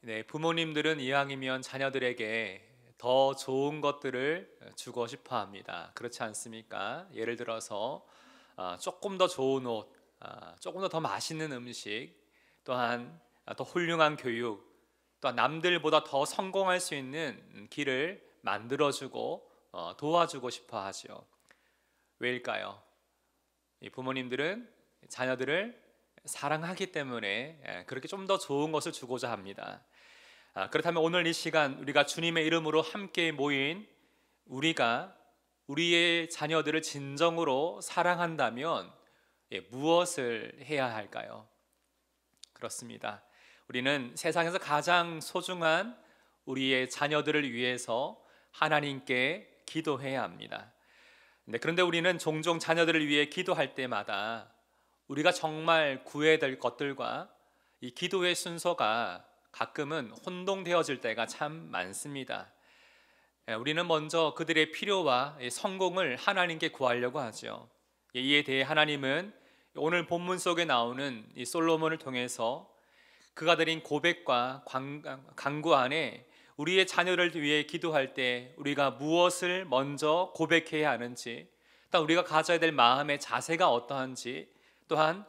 네, 부모님들은 이왕이면 자녀들에게 더 좋은 것들을 주고 싶어 합니다. 그렇지 않습니까? 예를 들어서 조금 더 좋은 옷, 조금 더 맛있는 음식, 또한 더 훌륭한 교육, 또한 남들보다 더 성공할 수 있는 길을 만들어주고 도와주고 싶어 하죠. 왜일까요? 이 부모님들은 자녀들을 사랑하기 때문에 그렇게 좀 더 좋은 것을 주고자 합니다. 그렇다면 오늘 이 시간 우리가 주님의 이름으로 함께 모인 우리가 우리의 자녀들을 진정으로 사랑한다면 무엇을 해야 할까요? 그렇습니다. 우리는 세상에서 가장 소중한 우리의 자녀들을 위해서 하나님께 기도해야 합니다. 그런데 우리는 종종 자녀들을 위해 기도할 때마다 우리가 정말 구해야 될 것들과 이 기도의 순서가 가끔은 혼동되어질 때가 참 많습니다. 우리는 먼저 그들의 필요와 성공을 하나님께 구하려고 하죠. 이에 대해 하나님은 오늘 본문 속에 나오는 이 솔로몬을 통해서 그가 드린 고백과 간구 안에 우리의 자녀를 위해 기도할 때 우리가 무엇을 먼저 고백해야 하는지, 또 우리가 가져야 될 마음의 자세가 어떠한지, 또한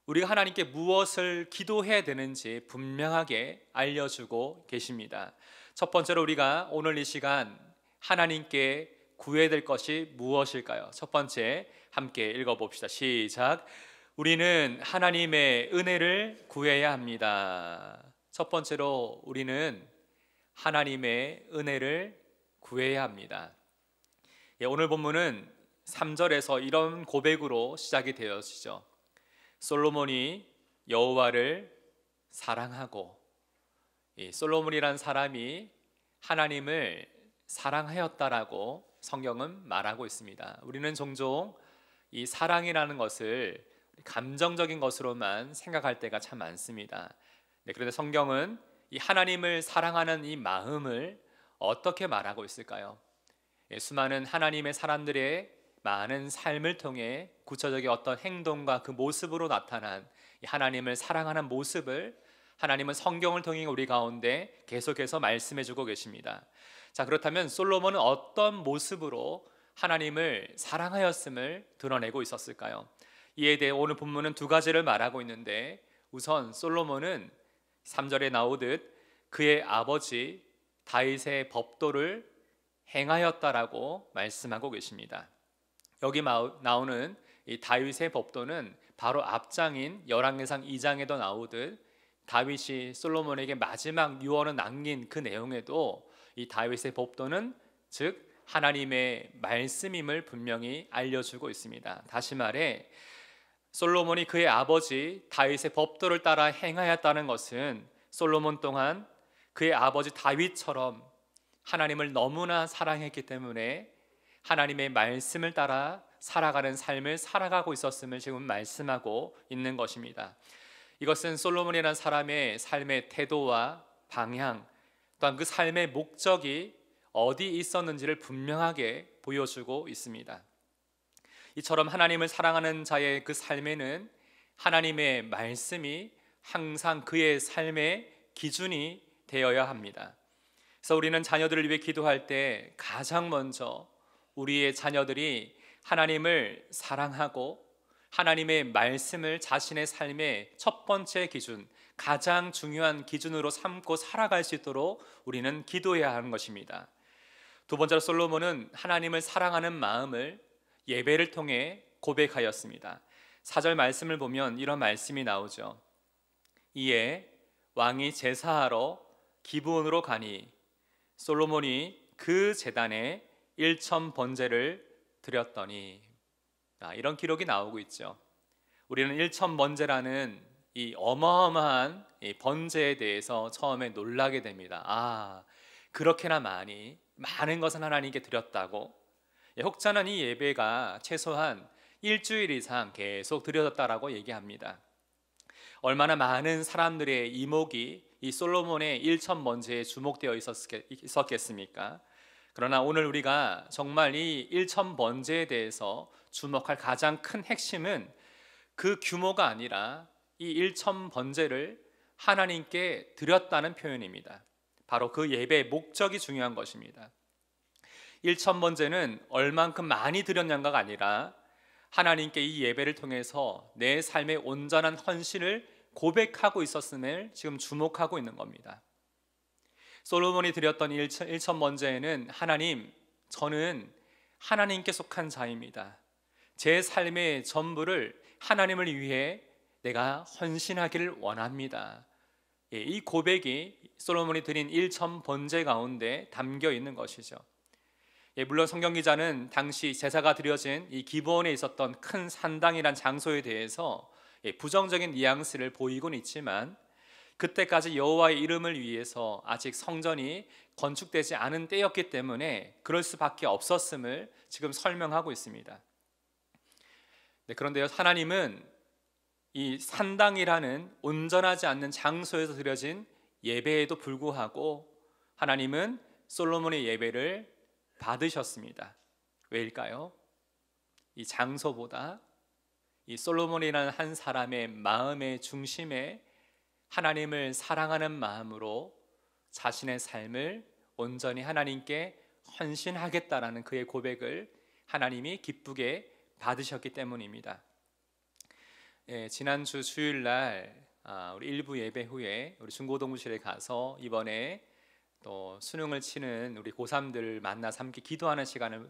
우리가 하나님께 무엇을 기도해야 되는지 분명하게 알려주고 계십니다. 첫 번째로 우리가 오늘 이 시간 하나님께 구해야 될 것이 무엇일까요? 첫 번째 함께 읽어봅시다. 시작. 우리는 하나님의 은혜를 구해야 합니다. 첫 번째로 우리는 하나님의 은혜를 구해야 합니다. 오늘 본문은 3절에서 이런 고백으로 시작이 되어지죠. 솔로몬이 여호와를 사랑하고, 이 솔로몬이란 사람이 하나님을 사랑하였다라고 성경은 말하고 있습니다. 우리는 종종 이 사랑이라는 것을 감정적인 것으로만 생각할 때가 참 많습니다. 그런데 성경은 이 하나님을 사랑하는 이 마음을 어떻게 말하고 있을까요? 수많은 하나님의 사람들의 많은 삶을 통해 구체적인 어떤 행동과 그 모습으로 나타난 하나님을 사랑하는 모습을 하나님은 성경을 통해 우리 가운데 계속해서 말씀해주고 계십니다. 자, 그렇다면 솔로몬은 어떤 모습으로 하나님을 사랑하였음을 드러내고 있었을까요? 이에 대해 오늘 본문은 두 가지를 말하고 있는데, 우선 솔로몬은 3절에 나오듯 그의 아버지 다윗의 법도를 행하였다라고 말씀하고 계십니다. 여기 나오는 이 다윗의 법도는 바로 앞장인 열왕기상 2장에도 나오듯 다윗이 솔로몬에게 마지막 유언을 남긴 그 내용에도 이 다윗의 법도는 즉 하나님의 말씀임을 분명히 알려주고 있습니다. 다시 말해 솔로몬이 그의 아버지 다윗의 법도를 따라 행하였다는 것은 솔로몬 또한 그의 아버지 다윗처럼 하나님을 너무나 사랑했기 때문에 하나님의 말씀을 따라 살아가는 삶을 살아가고 있었음을 지금 말씀하고 있는 것입니다. 이것은 솔로몬이라는 사람의 삶의 태도와 방향, 또한 그 삶의 목적이 어디 있었는지를 분명하게 보여주고 있습니다. 이처럼 하나님을 사랑하는 자의 그 삶에는 하나님의 말씀이 항상 그의 삶의 기준이 되어야 합니다. 그래서 우리는 자녀들을 위해 기도할 때 가장 먼저 우리의 자녀들이 하나님을 사랑하고 하나님의 말씀을 자신의 삶의 첫 번째 기준, 가장 중요한 기준으로 삼고 살아갈 수 있도록 우리는 기도해야 하는 것입니다. 두 번째로 솔로몬은 하나님을 사랑하는 마음을 예배를 통해 고백하였습니다. 4절 말씀을 보면 이런 말씀이 나오죠. 이에 왕이 제사하러 기브온으로 가니 솔로몬이 그 제단에 1천 번제를 드렸더니, 이런 기록이 나오고 있죠. 우리는 1천 번제라는 이 어마어마한 이 번제에 대해서 처음에 놀라게 됩니다. 그렇게나 많은 것을 하나님께 드렸다고? 혹자는 이 예배가 최소한 일주일 이상 계속 드려졌다라고 얘기합니다. 얼마나 많은 사람들의 이목이 이 솔로몬의 1천 번제에 주목되어 있었겠습니까? 그러나 오늘 우리가 정말 이 1천 번제에 대해서 주목할 가장 큰 핵심은 그 규모가 아니라 이 1천 번제를 하나님께 드렸다는 표현입니다. 바로 그 예배의 목적이 중요한 것입니다. 1,000번제는 얼만큼 많이 드렸냐가 아니라 하나님께 이 예배를 통해서 내 삶의 온전한 헌신을 고백하고 있었음을 지금 주목하고 있는 겁니다. 솔로몬이 드렸던 1,000번제에는 하나님, 저는 하나님께 속한 자입니다. 제 삶의 전부를 하나님을 위해 내가 헌신하기를 원합니다. 이 고백이 솔로몬이 드린 1,000번제 가운데 담겨 있는 것이죠. 물론 성경 기자는 당시 제사가 드려진 이 기브온에 있었던 큰 산당이란 장소에 대해서 부정적인 뉘앙스를 보이곤 있지만, 그때까지 여호와의 이름을 위해서 아직 성전이 건축되지 않은 때였기 때문에 그럴 수밖에 없었음을 지금 설명하고 있습니다. 그런데 하나님은 이 산당이라는 온전하지 않는 장소에서 드려진 예배에도 불구하고 하나님은 솔로몬의 예배를 받으셨습니다. 왜일까요? 이 장소보다 이 솔로몬이라는 한 사람의 마음의 중심에 하나님을 사랑하는 마음으로 자신의 삶을 온전히 하나님께 헌신하겠다라는 그의 고백을 하나님이 기쁘게 받으셨기 때문입니다. 지난주 주일날 우리 일부 예배 후에 우리 중고동부실에 가서 이번에 또 수능을 치는 우리 고3들 만나서 함께 기도하는 시간을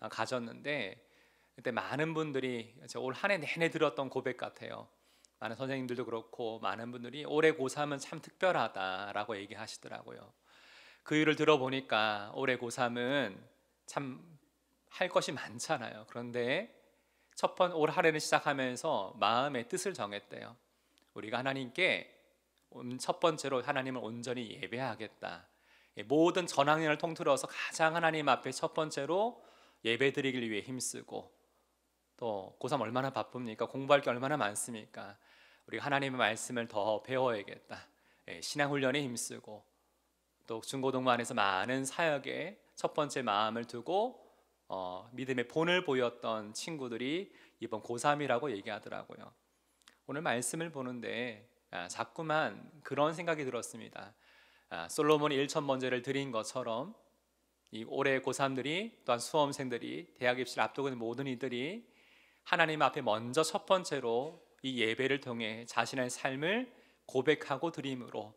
가졌는데, 그때 많은 분들이 올 한 해 내내 들었던 고백 같아요. 많은 선생님들도 그렇고 많은 분들이 올해 고3은 참 특별하다라고 얘기하시더라고요. 그 이유를 들어보니까 올해 고3은 참 할 것이 많잖아요. 그런데 올 한 해를 시작하면서 마음의 뜻을 정했대요. 우리가 하나님께 첫 번째로 하나님을 온전히 예배하겠다. 모든 전학년을 통틀어서 가장 하나님 앞에 첫 번째로 예배드리길 위해 힘쓰고, 또 고3 얼마나 바쁩니까? 공부할 게 얼마나 많습니까? 우리가 하나님의 말씀을 더 배워야겠다. 신앙훈련에 힘쓰고, 또 중고등부 안에서 많은 사역에 첫 번째 마음을 두고 믿음의 본을 보였던 친구들이 이번 고3이라고 얘기하더라고요. 오늘 말씀을 보는데 자꾸만 그런 생각이 들었습니다. 솔로몬이 1,000번제를 드린 것처럼 이 올해 고3들이, 또한 수험생들이, 대학 입시를 앞두고 있는 모든 이들이 하나님 앞에 먼저 첫 번째로 이 예배를 통해 자신의 삶을 고백하고 드림으로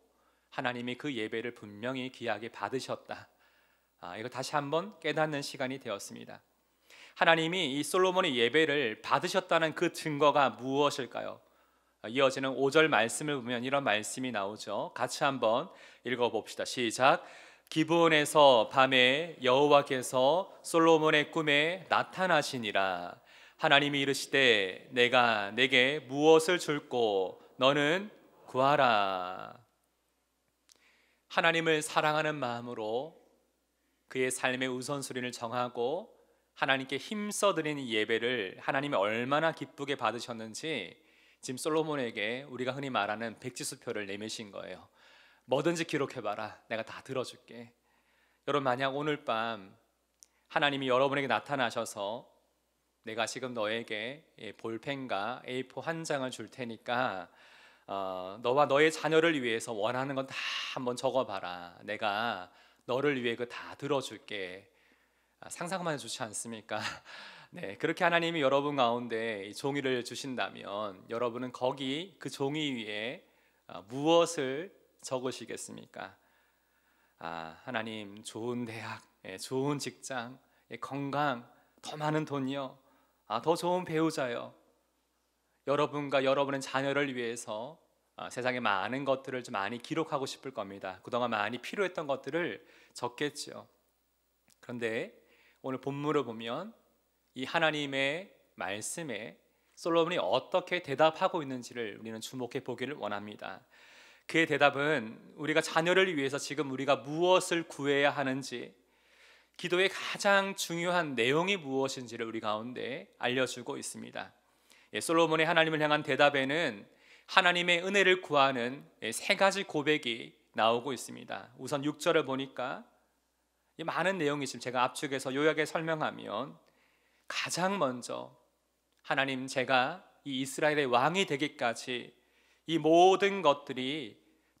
하나님이 그 예배를 분명히 귀하게 받으셨다. 이거 다시 한번 깨닫는 시간이 되었습니다. 하나님이 이 솔로몬의 예배를 받으셨다는 그 증거가 무엇일까요? 이어지는 5절 말씀을 보면 이런 말씀이 나오죠. 같이 한번 읽어봅시다. 시작. 기브온에서 밤에 여호와께서 솔로몬의 꿈에 나타나시니라. 하나님이 이르시되 내가 내게 무엇을 줄꼬 너는 구하라. 하나님을 사랑하는 마음으로 그의 삶의 우선순위를 정하고 하나님께 힘써 드리는 예배를 하나님이 얼마나 기쁘게 받으셨는지 지금 솔로몬에게 우리가 흔히 말하는 백지수표를 내미신 거예요. 뭐든지 기록해봐라. 내가 다 들어줄게. 여러분, 만약 오늘 밤 하나님이 여러분에게 나타나셔서 내가 지금 너에게 볼펜과 A4 한 장을 줄 테니까 너와 너의 자녀를 위해서 원하는 건 다 한번 적어봐라. 내가 너를 위해 그 다 들어줄게. 상상만 해도 좋지 않습니까? 네, 그렇게 하나님이 여러분 가운데 이 종이를 주신다면 여러분은 거기 그 종이 위에 무엇을 적으시겠습니까? 하나님, 좋은 대학, 좋은 직장, 건강, 더 많은 돈이요, 더 좋은 배우자요. 여러분과 여러분의 자녀를 위해서 세상에 많은 것들을 좀 많이 기록하고 싶을 겁니다. 그동안 많이 필요했던 것들을 적겠죠. 그런데 오늘 본문을 보면 이 하나님의 말씀에 솔로몬이 어떻게 대답하고 있는지를 우리는 주목해 보기를 원합니다. 그의 대답은 우리가 자녀를 위해서 지금 우리가 무엇을 구해야 하는지, 기도의 가장 중요한 내용이 무엇인지를 우리 가운데 알려주고 있습니다. 솔로몬의 하나님을 향한 대답에는 하나님의 은혜를 구하는 세 가지 고백이 나오고 있습니다. 우선 6절을 보니까 많은 내용이 지금 제가 압축해서 요약에 설명하면, 가장 먼저 하나님, 제가 이 이스라엘의 왕이 되기까지 이 모든 것들이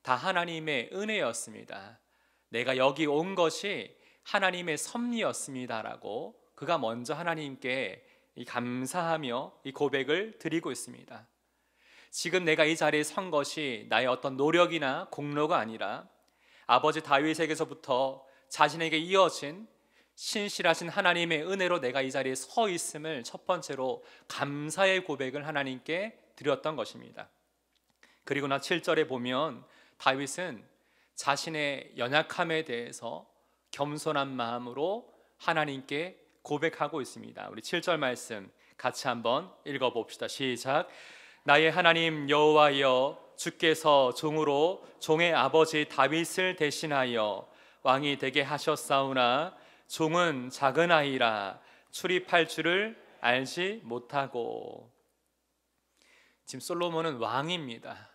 다 하나님의 은혜였습니다. 내가 여기 온 것이 하나님의 섭리였습니다라고 그가 먼저 하나님께 이 감사하며 이 고백을 드리고 있습니다. 지금 내가 이 자리에 선 것이 나의 어떤 노력이나 공로가 아니라 아버지 다윗에게서부터 자신에게 이어진 신실하신 하나님의 은혜로 내가 이 자리에 서 있음을 첫 번째로 감사의 고백을 하나님께 드렸던 것입니다. 그리고 나 7절에 보면 다윗은 자신의 연약함에 대해서 겸손한 마음으로 하나님께 고백하고 있습니다. 우리 7절 말씀 같이 한번 읽어봅시다. 시작. 나의 하나님 여호와여, 주께서 종으로 종의 아버지 다윗을 대신하여 왕이 되게 하셨사오나 종은 작은 아이라 출입할 줄을 알지 못하고. 지금 솔로몬은 왕입니다.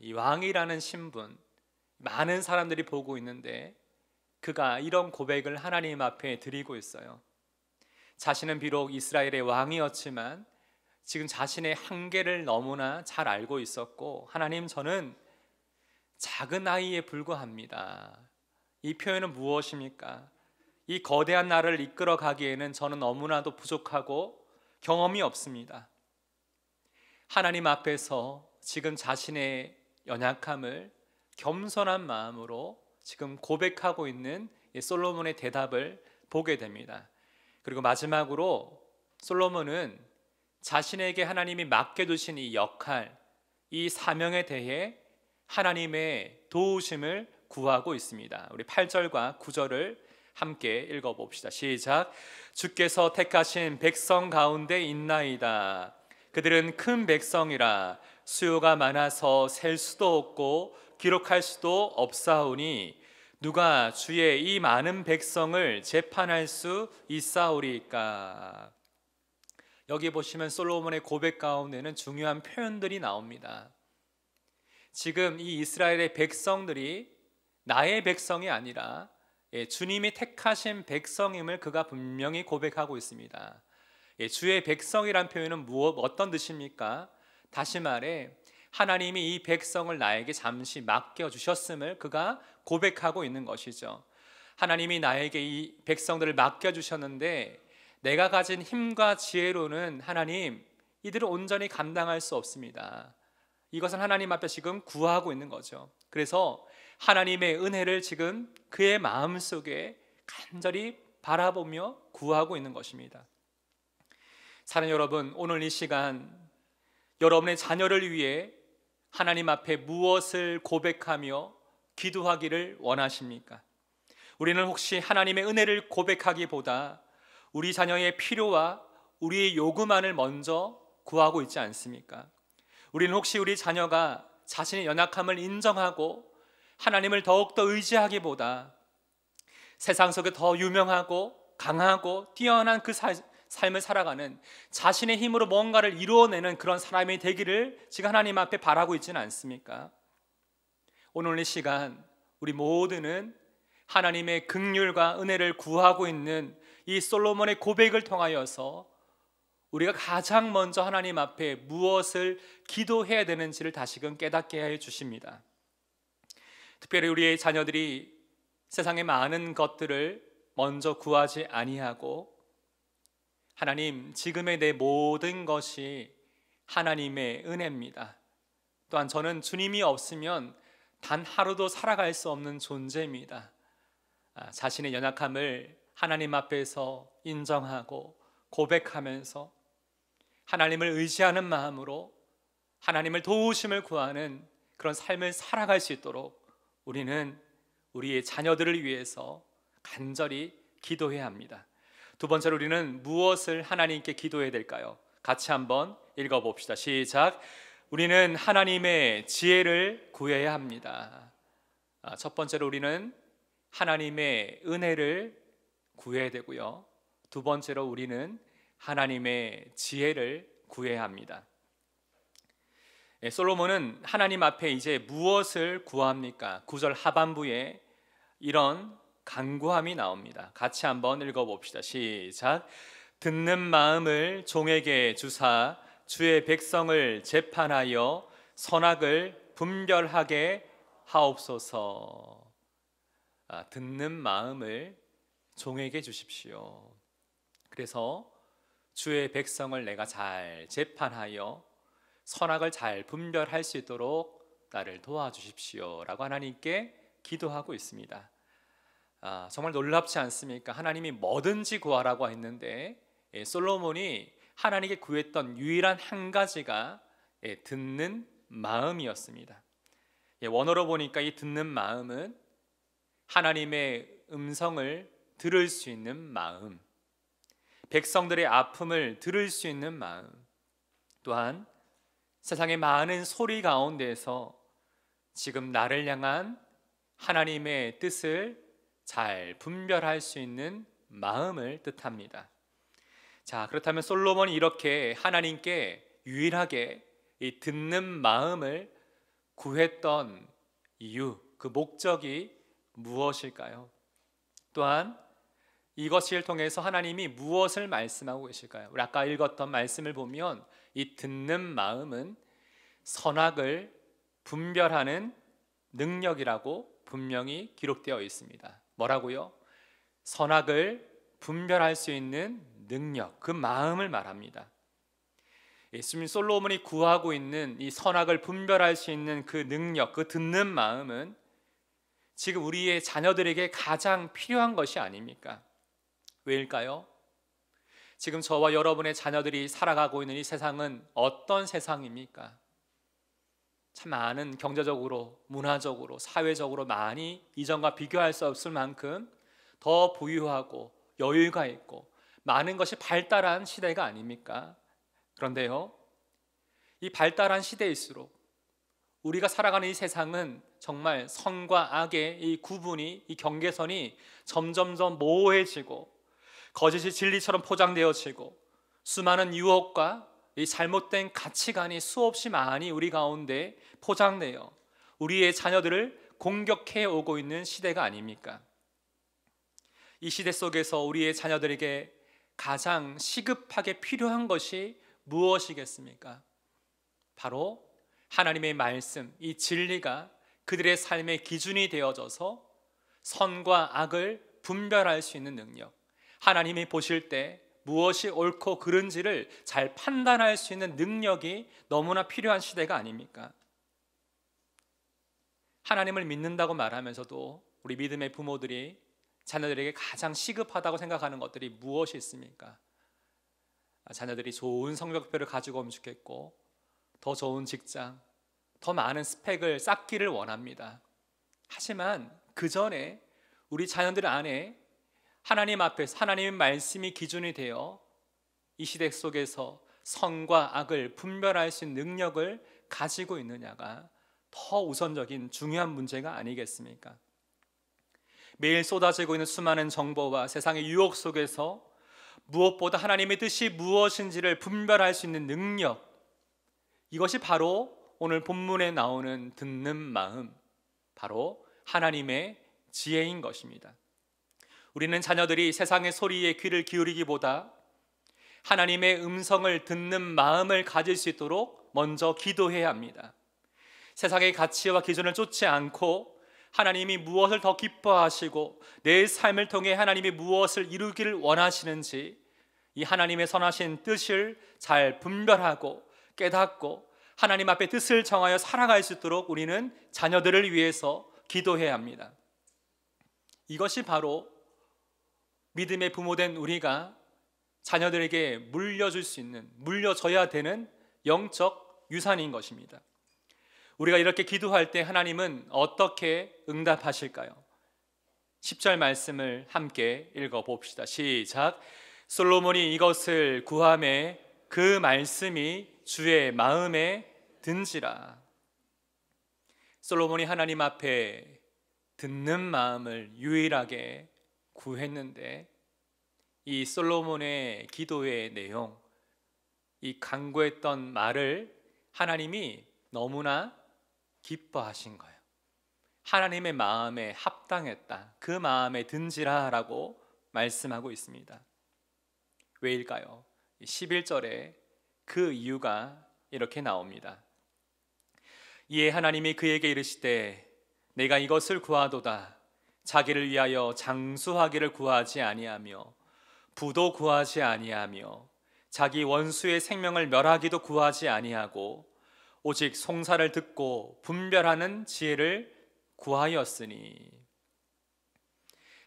이 왕이라는 신분 많은 사람들이 보고 있는데 그가 이런 고백을 하나님 앞에 드리고 있어요. 자신은 비록 이스라엘의 왕이었지만 지금 자신의 한계를 너무나 잘 알고 있었고, 하나님, 저는 작은 아이에 불과합니다. 이 표현은 무엇입니까? 이 거대한 나라를 이끌어 가기에는 저는 너무나도 부족하고 경험이 없습니다. 하나님 앞에서 지금 자신의 연약함을 겸손한 마음으로 지금 고백하고 있는 솔로몬의 대답을 보게 됩니다. 그리고 마지막으로 솔로몬은 자신에게 하나님이 맡겨두신 이 역할, 이 사명에 대해 하나님의 도우심을 구하고 있습니다. 우리 8절과 9절을 함께 읽어봅시다. 시작. 주께서 택하신 백성 가운데 있나이다. 그들은 큰 백성이라 수요가 많아서 셀 수도 없고 기록할 수도 없사오니 누가 주의 이 많은 백성을 재판할 수 있사오리까. 여기 보시면 솔로몬의 고백 가운데는 중요한 표현들이 나옵니다. 지금 이 이스라엘의 백성들이 나의 백성이 아니라 주님이 택하신 백성임을 그가 분명히 고백하고 있습니다. 주의 백성이란 표현은 어떤 뜻입니까? 다시 말해 하나님이 이 백성을 나에게 잠시 맡겨주셨음을 그가 고백하고 있는 것이죠. 하나님이 나에게 이 백성들을 맡겨주셨는데 내가 가진 힘과 지혜로는 하나님, 이들을 온전히 감당할 수 없습니다. 이것은 하나님 앞에 지금 구하고 있는 거죠. 그래서 하나님의 은혜를 지금 그의 마음속에 간절히 바라보며 구하고 있는 것입니다. 사랑하는 여러분, 오늘 이 시간 여러분의 자녀를 위해 하나님 앞에 무엇을 고백하며 기도하기를 원하십니까? 우리는 혹시 하나님의 은혜를 고백하기보다 우리 자녀의 필요와 우리의 요구만을 먼저 구하고 있지 않습니까? 우리는 혹시 우리 자녀가 자신의 연약함을 인정하고 하나님을 더욱더 의지하기보다 세상 속에 더 유명하고 강하고 뛰어난 그 삶을 살아가는 자신의 힘으로 뭔가를 이루어내는 그런 사람이 되기를 지금 하나님 앞에 바라고 있지는 않습니까? 오늘 이 시간 우리 모두는 하나님의 긍휼과 은혜를 구하고 있는 이 솔로몬의 고백을 통하여서 우리가 가장 먼저 하나님 앞에 무엇을 기도해야 되는지를 다시금 깨닫게 해 주십니다. 특별히 우리의 자녀들이 세상의 많은 것들을 먼저 구하지 아니하고 하나님, 지금의 내 모든 것이 하나님의 은혜입니다. 또한 저는 주님이 없으면 단 하루도 살아갈 수 없는 존재입니다. 자신의 연약함을 하나님 앞에서 인정하고 고백하면서 하나님을 의지하는 마음으로 하나님을 도우심을 구하는 그런 삶을 살아갈 수 있도록 우리는 우리의 자녀들을 위해서 간절히 기도해야 합니다. 두 번째로 우리는 무엇을 하나님께 기도해야 될까요? 같이 한번 읽어봅시다. 시작. 우리는 하나님의 지혜를 구해야 합니다. 첫 번째로 우리는 하나님의 은혜를 구해야 되고요. 두 번째로 우리는 하나님의 지혜를 구해야 합니다. 솔로몬은 하나님 앞에 이제 무엇을 구합니까? 9절 하반부에 이런 간구함이 나옵니다. 같이 한번 읽어봅시다. 시작. 듣는 마음을 종에게 주사 주의 백성을 재판하여 선악을 분별하게 하옵소서. 듣는 마음을 종에게 주십시오. 그래서 주의 백성을 내가 잘 재판하여 선악을 잘 분별할 수 있도록 나를 도와주십시오 라고 하나님께 기도하고 있습니다. 정말 놀랍지 않습니까? 하나님이 뭐든지 구하라고 했는데 솔로몬이 하나님께 구했던 유일한 한 가지가 듣는 마음이었습니다. 원어로 보니까 이 듣는 마음은 하나님의 음성을 들을 수 있는 마음, 백성들의 아픔을 들을 수 있는 마음, 또한 세상의 많은 소리 가운데서 지금 나를 향한 하나님의 뜻을 잘 분별할 수 있는 마음을 뜻합니다. 자, 그렇다면 솔로몬이 이렇게 하나님께 유일하게 이 듣는 마음을 구했던 이유, 그 목적이 무엇일까요? 또한 이것을 통해서 하나님이 무엇을 말씀하고 계실까요? 우리 아까 읽었던 말씀을 보면 이 듣는 마음은 선악을 분별하는 능력이라고 분명히 기록되어 있습니다. 뭐라고요? 선악을 분별할 수 있는 능력, 그 마음을 말합니다. 예수님 솔로몬이 구하고 있는 이 선악을 분별할 수 있는 그 능력, 그 듣는 마음은 지금 우리의 자녀들에게 가장 필요한 것이 아닙니까? 왜일까요? 지금 저와 여러분의 자녀들이 살아가고 있는 이 세상은 어떤 세상입니까? 참 많은 경제적으로, 문화적으로, 사회적으로 많이 이전과 비교할 수 없을 만큼 더 부유하고 여유가 있고 많은 것이 발달한 시대가 아닙니까? 그런데요, 이 발달한 시대일수록 우리가 살아가는 이 세상은 정말 선과 악의 이 구분이, 이 경계선이 점점점 모호해지고 거짓이 진리처럼 포장되어지고 수많은 유혹과 이 잘못된 가치관이 수없이 많이 우리 가운데 포장되어 우리의 자녀들을 공격해 오고 있는 시대가 아닙니까? 이 시대 속에서 우리의 자녀들에게 가장 시급하게 필요한 것이 무엇이겠습니까? 바로 하나님의 말씀, 이 진리가 그들의 삶의 기준이 되어져서 선과 악을 분별할 수 있는 능력, 하나님이 보실 때 무엇이 옳고 그른지를 잘 판단할 수 있는 능력이 너무나 필요한 시대가 아닙니까? 하나님을 믿는다고 말하면서도 우리 믿음의 부모들이 자녀들에게 가장 시급하다고 생각하는 것들이 무엇이 있습니까? 자녀들이 좋은 성적표를 가지고 오면 좋겠고, 더 좋은 직장, 더 많은 스펙을 쌓기를 원합니다. 하지만 그 전에 우리 자녀들 안에 하나님 앞에서 하나님의 말씀이 기준이 되어 이 시대 속에서 선과 악을 분별할 수 있는 능력을 가지고 있느냐가 더 우선적인 중요한 문제가 아니겠습니까? 매일 쏟아지고 있는 수많은 정보와 세상의 유혹 속에서 무엇보다 하나님의 뜻이 무엇인지를 분별할 수 있는 능력, 이것이 바로 오늘 본문에 나오는 듣는 마음, 바로 하나님의 지혜인 것입니다. 우리는 자녀들이 세상의 소리에 귀를 기울이기보다 하나님의 음성을 듣는 마음을 가질 수 있도록 먼저 기도해야 합니다. 세상의 가치와 기준을 쫓지 않고 하나님이 무엇을 더 기뻐하시고 내 삶을 통해 하나님이 무엇을 이루기를 원하시는지 이 하나님의 선하신 뜻을 잘 분별하고 깨닫고 하나님 앞에 뜻을 정하여 살아갈 수 있도록 우리는 자녀들을 위해서 기도해야 합니다. 이것이 바로 믿음의 부모된 우리가 자녀들에게 물려줄 수 있는, 물려줘야 되는 영적 유산인 것입니다. 우리가 이렇게 기도할 때 하나님은 어떻게 응답하실까요? 10절 말씀을 함께 읽어봅시다. 시작. 솔로몬이 이것을 구하매 그 말씀이 주의 마음에 든지라. 솔로몬이 하나님 앞에 듣는 마음을 유일하게 구했는데 이 솔로몬의 기도의 내용, 이 간구했던 말을 하나님이 너무나 기뻐하신 거예요. 하나님의 마음에 합당했다, 그 마음에 든지라 라고 말씀하고 있습니다. 왜일까요? 11절에 그 이유가 이렇게 나옵니다. 이에 하나님이 그에게 이르시되 내가 이것을 구하도다. 자기를 위하여 장수하기를 구하지 아니하며 부도 구하지 아니하며 자기 원수의 생명을 멸하기도 구하지 아니하고 오직 송사를 듣고 분별하는 지혜를 구하였으니.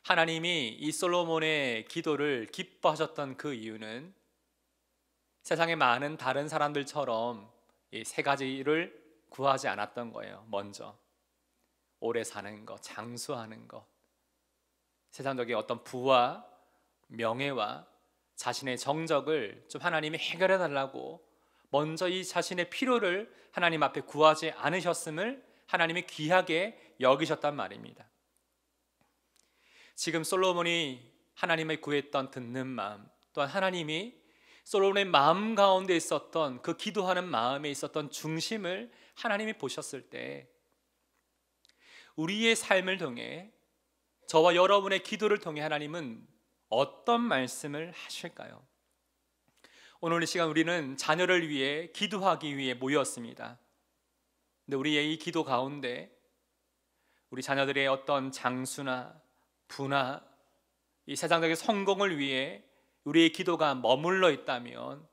하나님이 이 솔로몬의 기도를 기뻐하셨던 그 이유는 세상의 많은 다른 사람들처럼 이 세 가지를 구하지 않았던 거예요. 먼저 오래 사는 것, 장수하는 것, 세상적인 어떤 부와 명예와 자신의 정적을 좀 하나님이 해결해 달라고 먼저 이 자신의 필요를 하나님 앞에 구하지 않으셨음을 하나님이 귀하게 여기셨단 말입니다. 지금 솔로몬이 하나님의 구했던 듣는 마음, 또한 하나님이 솔로몬의 마음 가운데 있었던 그 기도하는 마음에 있었던 중심을 하나님이 보셨을 때 우리의 삶을 통해, 저와 여러분의 기도를 통해 하나님은 어떤 말씀을 하실까요? 오늘 이 시간 우리는 자녀를 위해 기도하기 위해 모였습니다. 근데 우리의 이 기도 가운데 우리 자녀들의 어떤 장수나 부나 이 세상적인 성공을 위해 우리의 기도가 머물러 있다면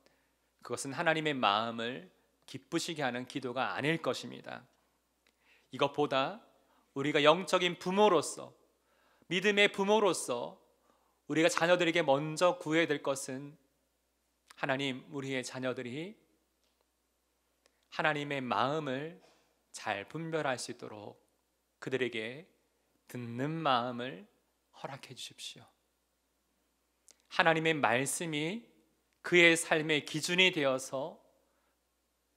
그것은 하나님의 마음을 기쁘시게 하는 기도가 아닐 것입니다. 이것보다 우리가 영적인 부모로서, 믿음의 부모로서 우리가 자녀들에게 먼저 구해야 될 것은, 하나님, 우리의 자녀들이 하나님의 마음을 잘 분별할 수 있도록 그들에게 듣는 마음을 허락해 주십시오. 하나님의 말씀이 그의 삶의 기준이 되어서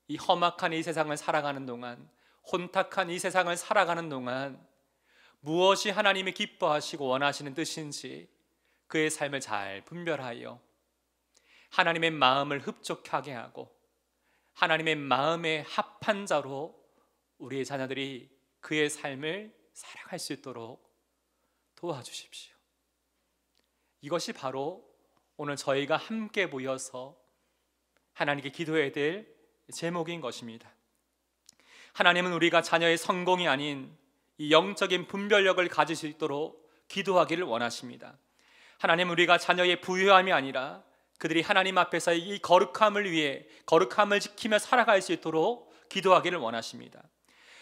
이 험악한 이 세상을 살아가는 동안, 혼탁한 이 세상을 살아가는 동안 무엇이 하나님이 기뻐하시고 원하시는 뜻인지 그의 삶을 잘 분별하여 하나님의 마음을 흡족하게 하고 하나님의 마음에 합한 자로 우리의 자녀들이 그의 삶을 살아갈 수 있도록 도와주십시오. 이것이 바로 오늘 저희가 함께 모여서 하나님께 기도해야 될 제목인 것입니다. 하나님은 우리가 자녀의 성공이 아닌 이 영적인 분별력을 가질 수 있도록 기도하기를 원하십니다. 하나님은 우리가 자녀의 부유함이 아니라 그들이 하나님 앞에서 이 거룩함을 위해 거룩함을 지키며 살아갈 수 있도록 기도하기를 원하십니다.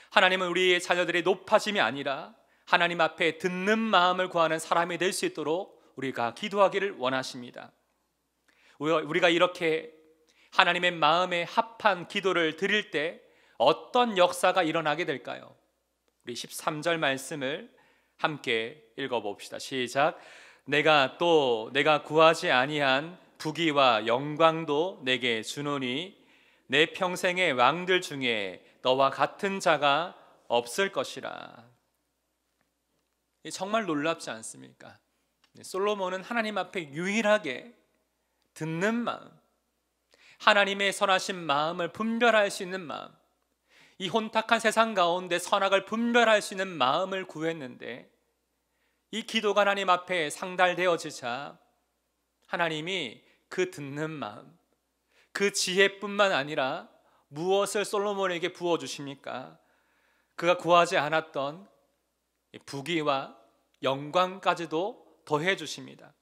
하나님은 우리의 자녀들의 높아짐이 아니라 하나님 앞에 듣는 마음을 구하는 사람이 될 수 있도록 우리가 기도하기를 원하십니다. 우리가 이렇게 하나님의 마음에 합한 기도를 드릴 때 어떤 역사가 일어나게 될까요? 우리 13절 말씀을 함께 읽어봅시다. 시작. 내가 구하지 아니한 부귀와 영광도 내게 주노니 내 평생의 왕들 중에 너와 같은 자가 없을 것이라. 정말 놀랍지 않습니까? 솔로몬은 하나님 앞에 유일하게 듣는 마음, 하나님의 선하신 마음을 분별할 수 있는 마음, 이 혼탁한 세상 가운데 선악을 분별할 수 있는 마음을 구했는데, 이 기도가 하나님 앞에 상달되어지자 하나님이 그 듣는 마음, 그 지혜뿐만 아니라 무엇을 솔로몬에게 부어주십니까? 그가 구하지 않았던 부귀와 영광까지도 더해 주십니다.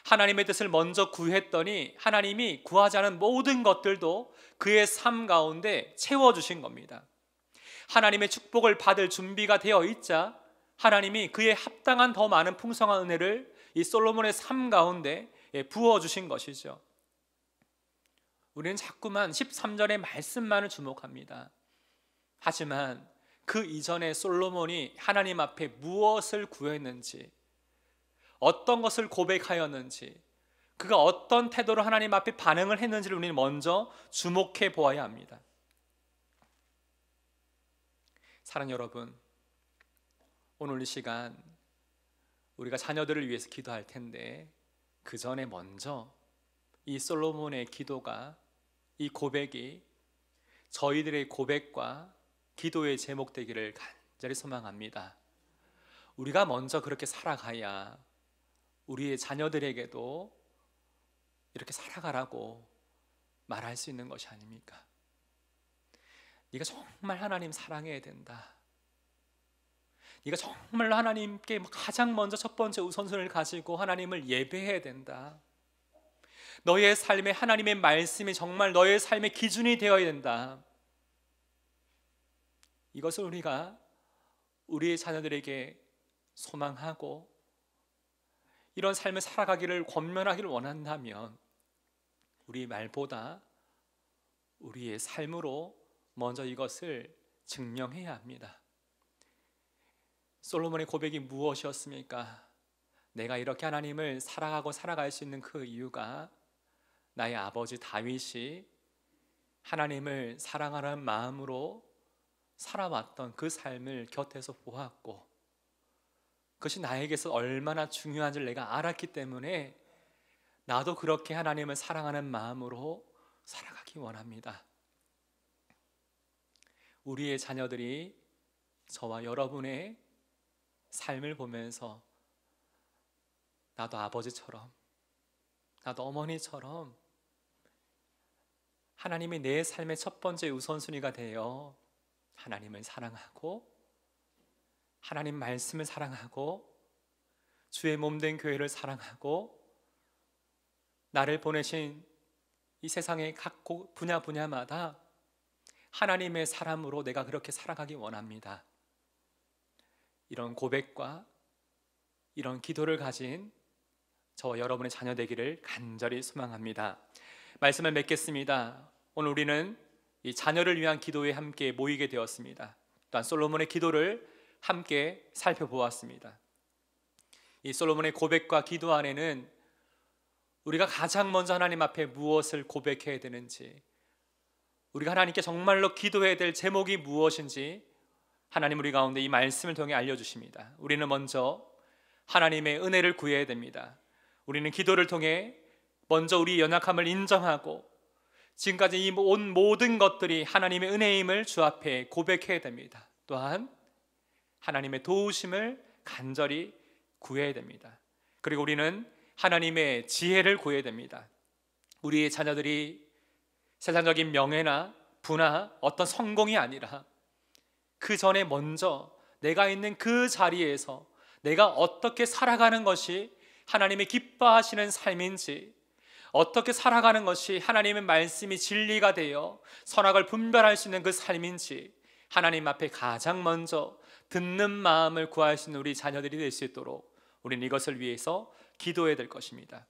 하나님의 뜻을 먼저 구했더니 하나님이 구하지 않은 모든 것들도 그의 삶 가운데 채워주신 겁니다. 하나님의 축복을 받을 준비가 되어 있자 하나님이 그에 합당한 더 많은 풍성한 은혜를 이 솔로몬의 삶 가운데 부어주신 것이죠. 우리는 자꾸만 13절의 말씀만을 주목합니다. 하지만 그 이전에 솔로몬이 하나님 앞에 무엇을 구했는지, 어떤 것을 고백하였는지, 그가 어떤 태도로 하나님 앞에 반응을 했는지를 우리는 먼저 주목해 보아야 합니다. 사랑하는 여러분, 오늘 이 시간 우리가 자녀들을 위해서 기도할 텐데 그 전에 먼저 이 솔로몬의 기도가, 이 고백이 저희들의 고백과 기도의 제목 되기를 간절히 소망합니다. 우리가 먼저 그렇게 살아가야 우리의 자녀들에게도 이렇게 살아가라고 말할 수 있는 것이 아닙니까? 네가 정말 하나님 사랑해야 된다. 네가 정말로 하나님께 가장 먼저 첫 번째 우선순위를 가지고 하나님을 예배해야 된다. 너의 삶에 하나님의 말씀이 정말 너의 삶의 기준이 되어야 된다. 이것을 우리가 우리의 자녀들에게 소망하고 이런 삶을 살아가기를 권면하기를 원한다면 우리 말보다 우리의 삶으로 먼저 이것을 증명해야 합니다. 솔로몬의 고백이 무엇이었습니까? 내가 이렇게 하나님을 사랑하고 살아갈 수 있는 그 이유가 나의 아버지 다윗이 하나님을 사랑하는 마음으로 살아왔던 그 삶을 곁에서 보았고, 그것이 나에게서 얼마나 중요한지를 내가 알았기 때문에 나도 그렇게 하나님을 사랑하는 마음으로 살아가기 원합니다. 우리의 자녀들이 저와 여러분의 삶을 보면서 나도 아버지처럼, 나도 어머니처럼 하나님이 내 삶의 첫 번째 우선순위가 되어 하나님을 사랑하고 하나님 말씀을 사랑하고 주의 몸된 교회를 사랑하고 나를 보내신 이 세상의 각 분야마다 하나님의 사람으로 내가 그렇게 살아가기 원합니다. 이런 고백과 이런 기도를 가진 저와 여러분의 자녀 되기를 간절히 소망합니다. 말씀을 맺겠습니다. 오늘 우리는 이 자녀를 위한 기도에 함께 모이게 되었습니다. 또한 솔로몬의 기도를 함께 살펴보았습니다. 이 솔로몬의 고백과 기도 안에는 우리가 가장 먼저 하나님 앞에 무엇을 고백해야 되는지, 우리가 하나님께 정말로 기도해야 될 제목이 무엇인지 하나님 우리 가운데 이 말씀을 통해 알려주십니다. 우리는 먼저 하나님의 은혜를 구해야 됩니다. 우리는 기도를 통해 먼저 우리의 연약함을 인정하고 지금까지 이 온 모든 것들이 하나님의 은혜임을 주 앞에 고백해야 됩니다. 또한 하나님의 도우심을 간절히 구해야 됩니다. 그리고 우리는 하나님의 지혜를 구해야 됩니다. 우리의 자녀들이 세상적인 명예나 부나 어떤 성공이 아니라 그 전에 먼저 내가 있는 그 자리에서 내가 어떻게 살아가는 것이 하나님의 기뻐하시는 삶인지, 어떻게 살아가는 것이 하나님의 말씀이 진리가 되어 선악을 분별할 수 있는 그 삶인지 하나님 앞에 가장 먼저 듣는 마음을 구할 수 있는 우리 자녀들이 될 수 있도록 우리는 이것을 위해서 기도해야 될 것입니다.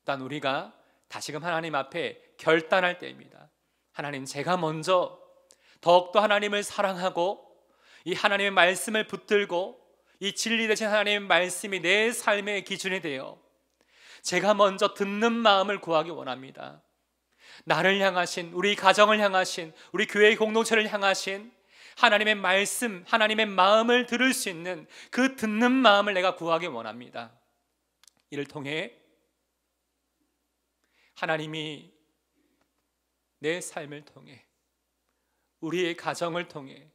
일단 우리가 다시금 하나님 앞에 결단할 때입니다. 하나님, 제가 먼저 더욱더 하나님을 사랑하고 이 하나님의 말씀을 붙들고 이 진리 되신 하나님의 말씀이 내 삶의 기준이 되어 제가 먼저 듣는 마음을 구하기 원합니다. 나를 향하신, 우리 가정을 향하신, 우리 교회의 공동체를 향하신 하나님의 말씀, 하나님의 마음을 들을 수 있는 그 듣는 마음을 내가 구하기 원합니다. 이를 통해 하나님이 내 삶을 통해, 우리의 가정을 통해,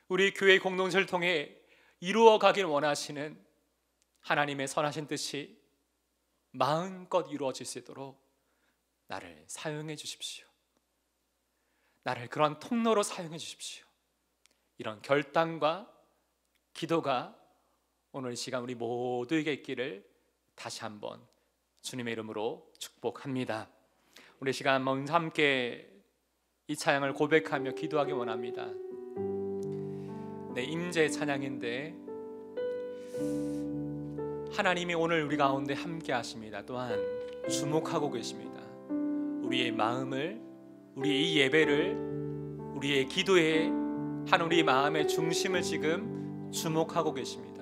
우리 교회 공동체를 통해 이루어가길 원하시는 하나님의 선하신 뜻이 마음껏 이루어질 수 있도록 나를 사용해 주십시오. 나를 그런 통로로 사용해 주십시오. 이런 결단과 기도가 오늘 이 시간 우리 모두에게 있기를 다시 한번 주님의 이름으로 축복합니다. 우리 시간 먼저 함께 이 찬양을 고백하며 기도하기 원합니다. 네, 임재 찬양인데 하나님이 오늘 우리 가운데 함께 하십니다. 또한 주목하고 계십니다. 우리의 마음을, 우리의 이 예배를, 우리의 기도에 한 우리 마음의 중심을 지금 주목하고 계십니다.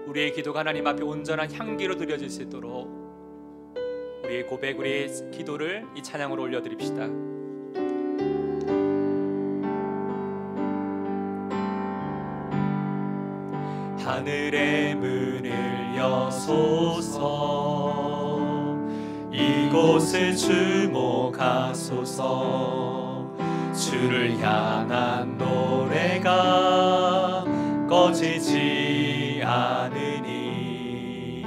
우리의 기도가 하나님 앞에 온전한 향기로 드려질 수 있도록 우리의 고백, 우리의 기도를 이 찬양으로 올려드립시다. 하늘의 문을 여소서, 이곳을 주목하소서. 주를 향한 노래가 꺼지지 않으니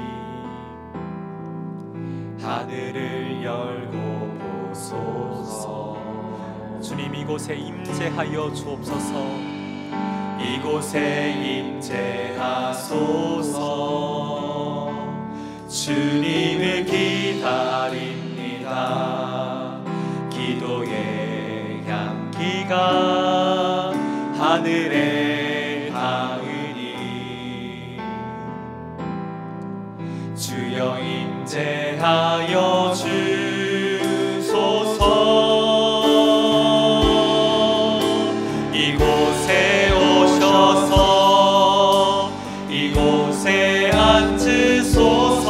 하늘을 열고 보소서. 주님, 이곳에 임재하여 주옵소서. 이곳에 임재하소서. 주님을 기다립니다. 기도의 향기가 하늘에 닿으니 주여 임재하여 주소서. 이곳에 오셔서 이곳에 앉으소서.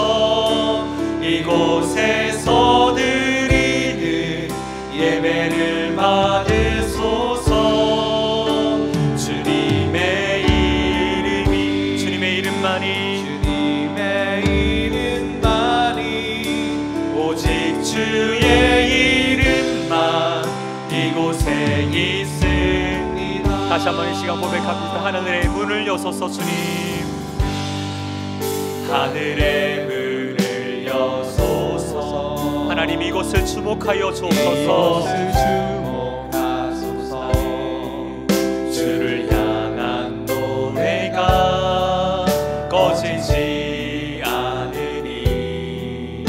이곳에서 드리는 예배를 받으소서. 주님의 이름이, 주님의 이름만이, 주님의 이름만이, 오직 주의 이름만 이곳에 있습니다. 다시 한번 이 시간 고백합니다. 하늘의 문을 여소서. 주님, 하늘의 문을 여소서. 하나님, 이곳을 주목하여 주옵소서. 주를 향한 노래가 꺼지지 않으니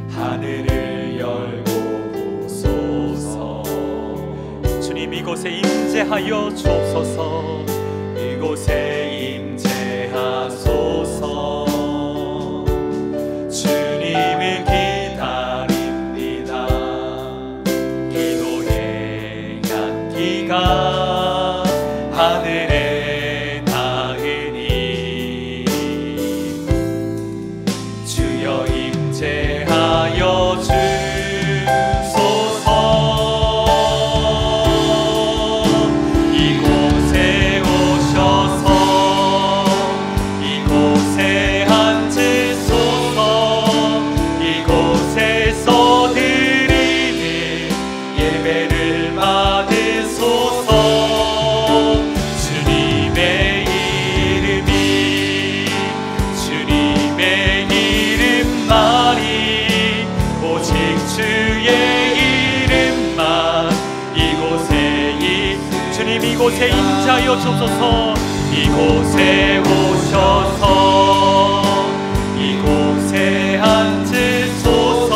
하늘을 열고 보소서. 주님, 이곳에 임재하여 주옵소서. 이곳에 임재하소서. 주님을 기다립니다. 기도의 향기가 하늘에 닿으니 주여 임재하여 주소서. 이곳에 오셔서 이곳에 앉으소서. 이곳에서 드리는 예배를 받으소서. 주님의 이름이, 주님의 이름만이, 오직 주의 이름만 이곳에 주님, 이곳에 임재하여 주소서. 이곳에 오셔서 이곳에 앉으소서.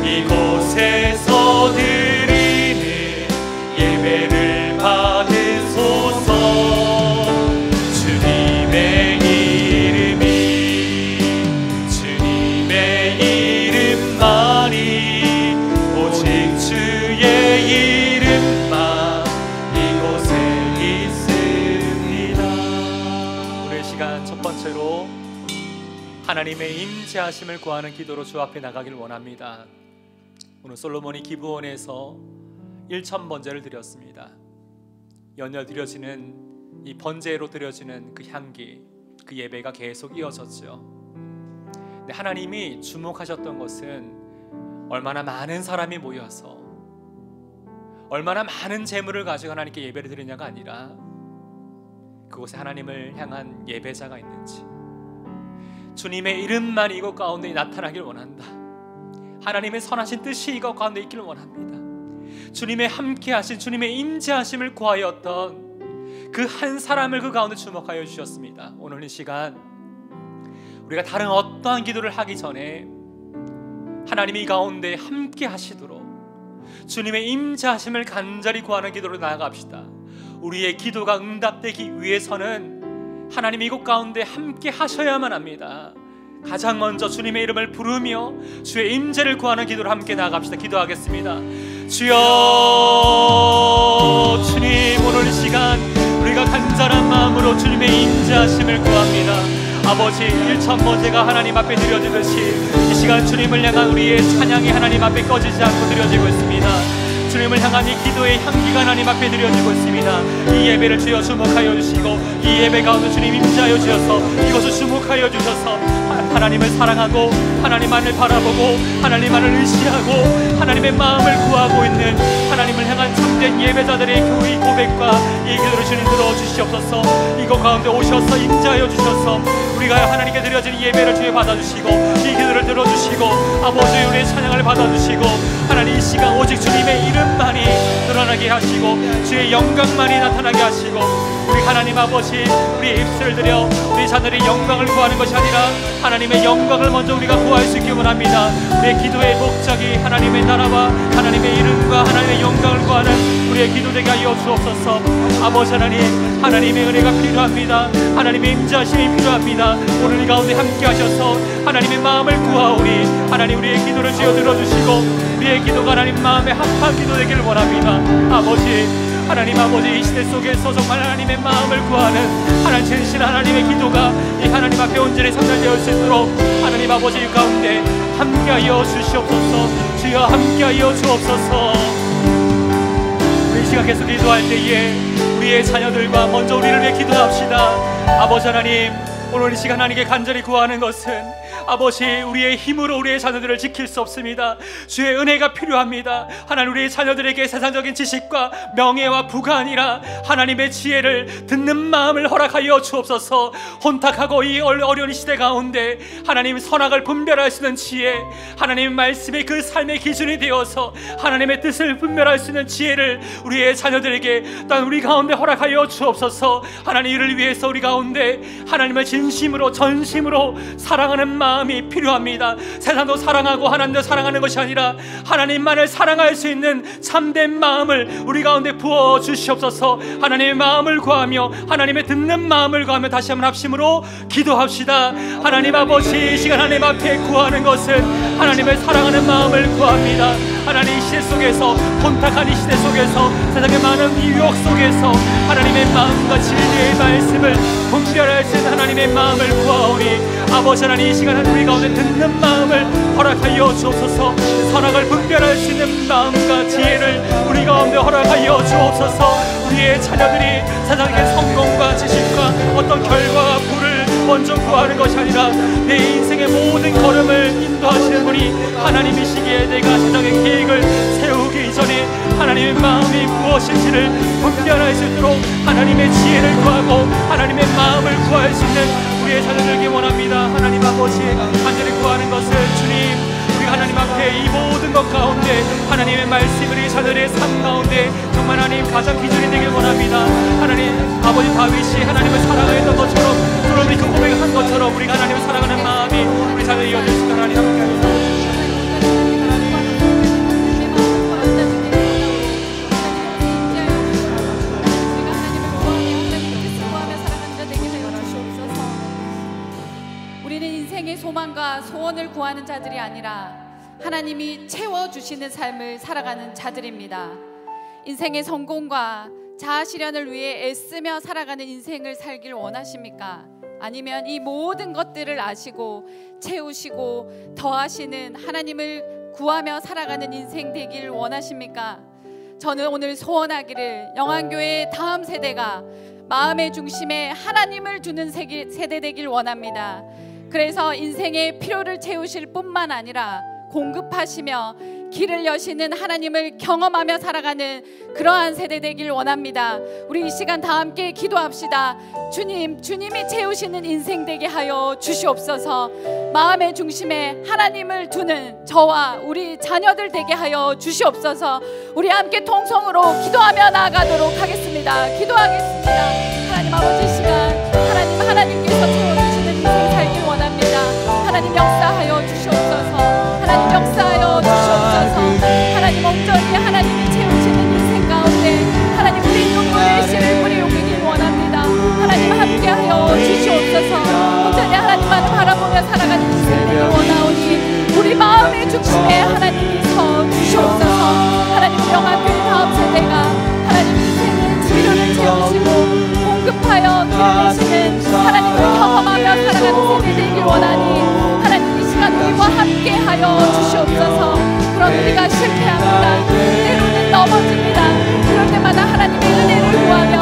이곳에서 드리는 예배를 받으소서. 주님의 이름이, 주님의 이름만이, 오직 주의 이름만 이곳에 있습니다. 오늘 시간 첫 번째로 하나님의 임재하심을 구하는 기도로 주 앞에 나가길 원합니다. 오늘 솔로몬이 기브온에서 1000번제를 드렸습니다. 연일 드려지는 이 번제로 드려지는 그 향기, 그 예배가 계속 이어졌죠. 근데 하나님이 주목하셨던 것은 얼마나 많은 사람이 모여서 얼마나 많은 재물을 가지고 하나님께 예배를 드리냐가 아니라 그곳에 하나님을 향한 예배자가 있는지, 주님의 이름만 이곳 가운데 나타나길 원한다. 하나님의 선하신 뜻이 이곳 가운데 있기를 원합니다. 주님의 함께하신, 주님의 임재하심을 구하였던 그 한 사람을 그 가운데 주목하여 주셨습니다. 오늘 이 시간 우리가 다른 어떠한 기도를 하기 전에 하나님이 이 가운데 함께하시도록 주님의 임재하심을 간절히 구하는 기도로 나아갑시다. 우리의 기도가 응답되기 위해서는 하나님이 이곳 가운데 함께 하셔야만 합니다. 가장 먼저 주님의 이름을 부르며 주의 임재를 구하는 기도로 함께 나아갑시다. 기도하겠습니다. 주여, 주님, 오늘 이 시간 우리가 간절한 마음으로 주님의 임재하심을 구합니다. 아버지, 1000번제가 하나님 앞에 드려지듯이 이 시간 주님을 향한 우리의 찬양이 하나님 앞에 꺼지지 않고 드려지고 있습니다. 주님을 향한 이 기도의 향기가 하나님 앞에 드려지고 있습니다. 이 예배를 주여 주목하여 주시고 이 예배 가운데 주님 임재하여 주셔서 이것을 주목하여 주셔서 하나님을 사랑하고 하나님만을 바라보고 하나님만을 의시하고 하나님의 마음을 구하고 있는 하나님을 향한 참된 예배자들의 이 고백과 이 기도를 주님 들어주시옵소서. 이곳 가운데 오셔서 임재하여 주셔서 우리가 하나님께 드려지는 예배를 주여 받아주시고 이 기도를 들어주시고 아버지 우리의 찬양을 받아주시고 하나님 이 시간 오직 주님의 이름 이름만이 드러나게 하시고 주의 영광만이 나타나게 하시고, 우리 하나님 아버지, 우리 입술을 들여 우리 자녀의 영광을 구하는 것이 아니라 하나님의 영광을 먼저 우리가 구할 수 있기 원합니다. 우리의 기도의 목적이 하나님의 나라와 하나님의 이름과 하나님의 영광을 구하는 우리의 기도 되게 하여 주옵소서. 아버지 하나님, 하나님의 은혜가 필요합니다. 하나님의 임재하심이 필요합니다. 오늘 이 가운데 함께 하셔서 하나님의 마음을 구하오니 하나님 우리의 기도를 주여 들어주시고 우리의 기도가 하나님 마음에 합한 기도 되기를 원합니다. 아버지, 하나님 아버지, 이 시대 속에서 정말 하나님의 마음을 구하는 하나님 진실 하나님의 기도가 이 하나님 앞에 온전히 성달되어 수 있도록 하나님 아버지 가운데 함께하여 주시옵소서. 주여 함께하여 주옵소서. 우리 시간 계속 기도할 때에 우리의 자녀들과 먼저 우리를 위해 기도합시다. 아버지 하나님, 오늘 이 시간 하나님께 간절히 구하는 것은 아버지, 우리의 힘으로 우리의 자녀들을 지킬 수 없습니다. 주의 은혜가 필요합니다. 하나님, 우리의 자녀들에게 세상적인 지식과 명예와 부가 아니라 하나님의 지혜를 듣는 마음을 허락하여 주옵소서. 혼탁하고 이 어려운 시대 가운데 하나님 선악을 분별할 수 있는 지혜, 하나님의 말씀이 그 삶의 기준이 되어서 하나님의 뜻을 분별할 수 있는 지혜를 우리의 자녀들에게 또한 우리 가운데 허락하여 주옵소서. 하나님, 이를 위해서 우리 가운데 하나님을 진심으로 전심으로 사랑하는 마음이 필요합니다. 세상도 사랑하고 하나님도 사랑하는 것이 아니라 하나님만을 사랑할 수 있는 참된 마음을 우리 가운데 부어 주시옵소서. 하나님의 마음을 구하며 하나님의 듣는 마음을 구하며 다시 한번 합심으로 기도합시다. 하나님 아버지, 이 시간 하나님 앞에 구하는 것은 하나님을 사랑하는 마음을 구합니다. 하나님, 이 시대 속에서, 혼탁한 이 시대 속에서, 세상의 많은 유혹 속에서 하나님의 마음과 진리의 말씀을 분별할 수 있는 하나님의 마음을 구하오니 아버지 하나님, 이 시간 우리 가운데 듣는 마음을 허락하여 주옵소서. 선악을 분별할 수 있는 마음과 지혜를 우리 가운데 허락하여 주옵소서. 우리의 자녀들이 세상의 성공과 지식과 어떤 결과와 부를 먼저 구하는 것이 아니라 내 인생의 모든 걸음을 인도하시는 분이 하나님이시기에 내가 세상의 계획을 세우기 전에 하나님의 마음이 무엇인지를 분별할 수 있도록 하나님의 지혜를 구하고 하나님의 마음을 구할 수 있는 우리의 자녀들에게 원합니다. 하나님 아버지, 간절히 구하는 것은 주님, 우리가 하나님 앞에 이 모든 것 가운데 하나님의 말씀이 우리 자녀들의 삶 가운데 정말 하나님 가장 기준이 되길 원합니다. 하나님 아버지, 다윗이 하나님을 사랑했던 것처럼 그런 그 고백한 것처럼 우리가 하나님을 사랑하는 마음이 우리 자녀에 이어질 수 있도록 하나님 함께 하시옵소서. 소망과 소원을 구하는 자들이 아니라 하나님이 채워주시는 삶을 살아가는 자들입니다. 인생의 성공과 자아 실현을 위해 애쓰며 살아가는 인생을 살길 원하십니까? 아니면 이 모든 것들을 아시고 채우시고 더하시는 하나님을 구하며 살아가는 인생 되길 원하십니까? 저는 오늘 소원하기를 영안교회의 다음 세대가 마음의 중심에 하나님을 두는 세대 되길 원합니다. 그래서 인생의 필요를 채우실 뿐만 아니라 공급하시며 길을 여시는 하나님을 경험하며 살아가는 그러한 세대 되길 원합니다. 우리 이 시간 다 함께 기도합시다. 주님, 주님이 채우시는 인생 되게 하여 주시옵소서. 마음의 중심에 하나님을 두는 저와 우리 자녀들 되게 하여 주시옵소서. 우리 함께 통성으로 기도하며 나아가도록 하겠습니다. 기도하겠습니다. 하나님 아버지, 이 시간 하나님께서 채워주시는 인생 살길 원합니다. 하나님 역사하여 주시옵소서. 하나님 역사하여 주시옵소서. 하나님 온전히 하나님이 채우시는 인생 가운데 하나님 우리 눈물의 씨를 뿌리 옮기길 원합니다. 하나님 함께하여 주시옵소서. 온전히 하나님만을 바라보며 살아가는 인생 되길 원하오니 우리 마음의 중심에 하나님이 서 주시옵소서. 하나님 영안교회 다음 세대가 하나님 인생의 필요를 채우시고 공급하여 길을 내시는 하나님을 경험하며 살아가는 세대 되길 원하니 하나님 이 시간 우리와 함께하여 주시옵소서. 그런 우리가 실패합니다. 때로는 넘어집니다. 그럴 때마다 하나님의 은혜를 구하며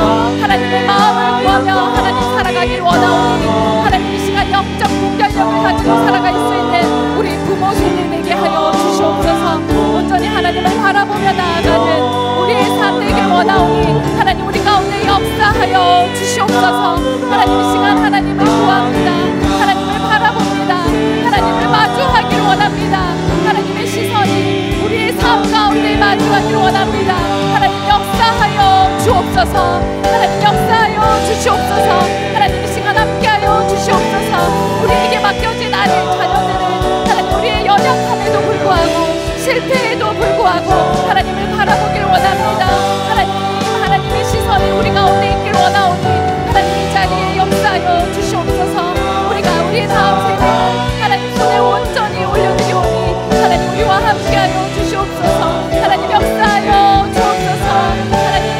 하나님의 마음을 구하며 하나님 살아가길 원하오니 하나님 이 시간 영적 분별력을 가지고 살아갈 수 있는 우리 부모 세대 되게 하여 주시옵소서. 온전히 하나님을 바라보며 나아가는 우리의 삶 되길 원하오니 하나님 우리 가운데 역사하여 주시옵소서. 하나님 이 시간 하나님을 구합니다. 하나님을 바라봅니다. 하나님을 마주하길 원합니다. 하나님의 시선이 우리의 삶 가운데 마주하길 원합니다. 주시옵소서. 하나님 역사하여 주시옵소서. 하나님 이 시간 함께하여 주시옵소서. 우리에게 맡겨진 아들 자녀들을 하나님 우리의 연약함에도 불구하고 실패에도 불구하고 하나님을 바라보길 원합니다. 하나님의 시선이 우리 가운데 있길 원하오니 하나님 이 자리에 역사하여 주시옵소서. 우리가 우리의 다음 세대를 하나님 손에 온전히 올려드리오니 하나님 우리와 함께하여 주시옵소서. 하나님 역사하여 주옵소서. 하나님